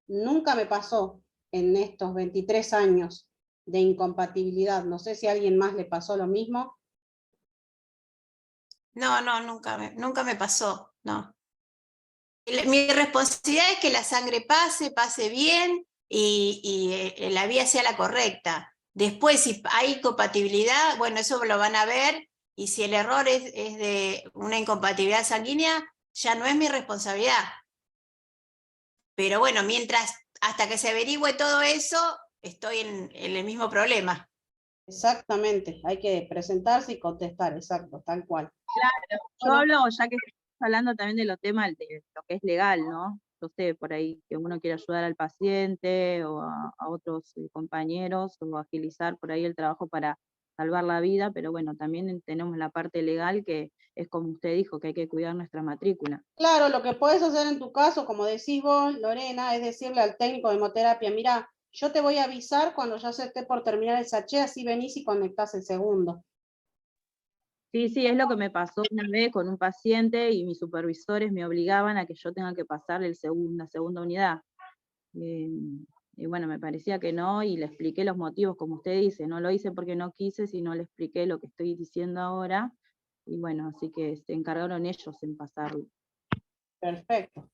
nunca me pasó en estos 23 años de incompatibilidad. No sé si a alguien más le pasó lo mismo. No, nunca me pasó, no. Mi responsabilidad es que la sangre pase bien y la vía sea la correcta. Después, si hay compatibilidad, bueno, eso lo van a ver, y si el error es de una incompatibilidad sanguínea, ya no es mi responsabilidad. Pero bueno, hasta que se averigüe todo eso, estoy en el mismo problema. Exactamente, hay que presentarse y contestar, exacto, tal cual. Claro, yo hablo, ya que estamos hablando también de los temas de lo que es legal, ¿no? Yo sé, por ahí que uno quiere ayudar al paciente o a otros compañeros, o agilizar por ahí el trabajo para salvar la vida, pero bueno, también tenemos la parte legal que es como usted dijo, que hay que cuidar nuestra matrícula. Claro, lo que puedes hacer en tu caso, como decís vos, Lorena, es decirle al técnico de hemoterapia, mira, yo te voy a avisar cuando ya se esté por terminar el sachet, así venís y conectás el segundo. Sí, es lo que me pasó una vez con un paciente y mis supervisores me obligaban a que yo tenga que pasarle la segunda unidad. Y bueno, me parecía que no, y le expliqué los motivos, como usted dice, no lo hice porque no quise, sino le expliqué lo que estoy diciendo ahora, y bueno, así que se encargaron ellos en pasarlo. Perfecto.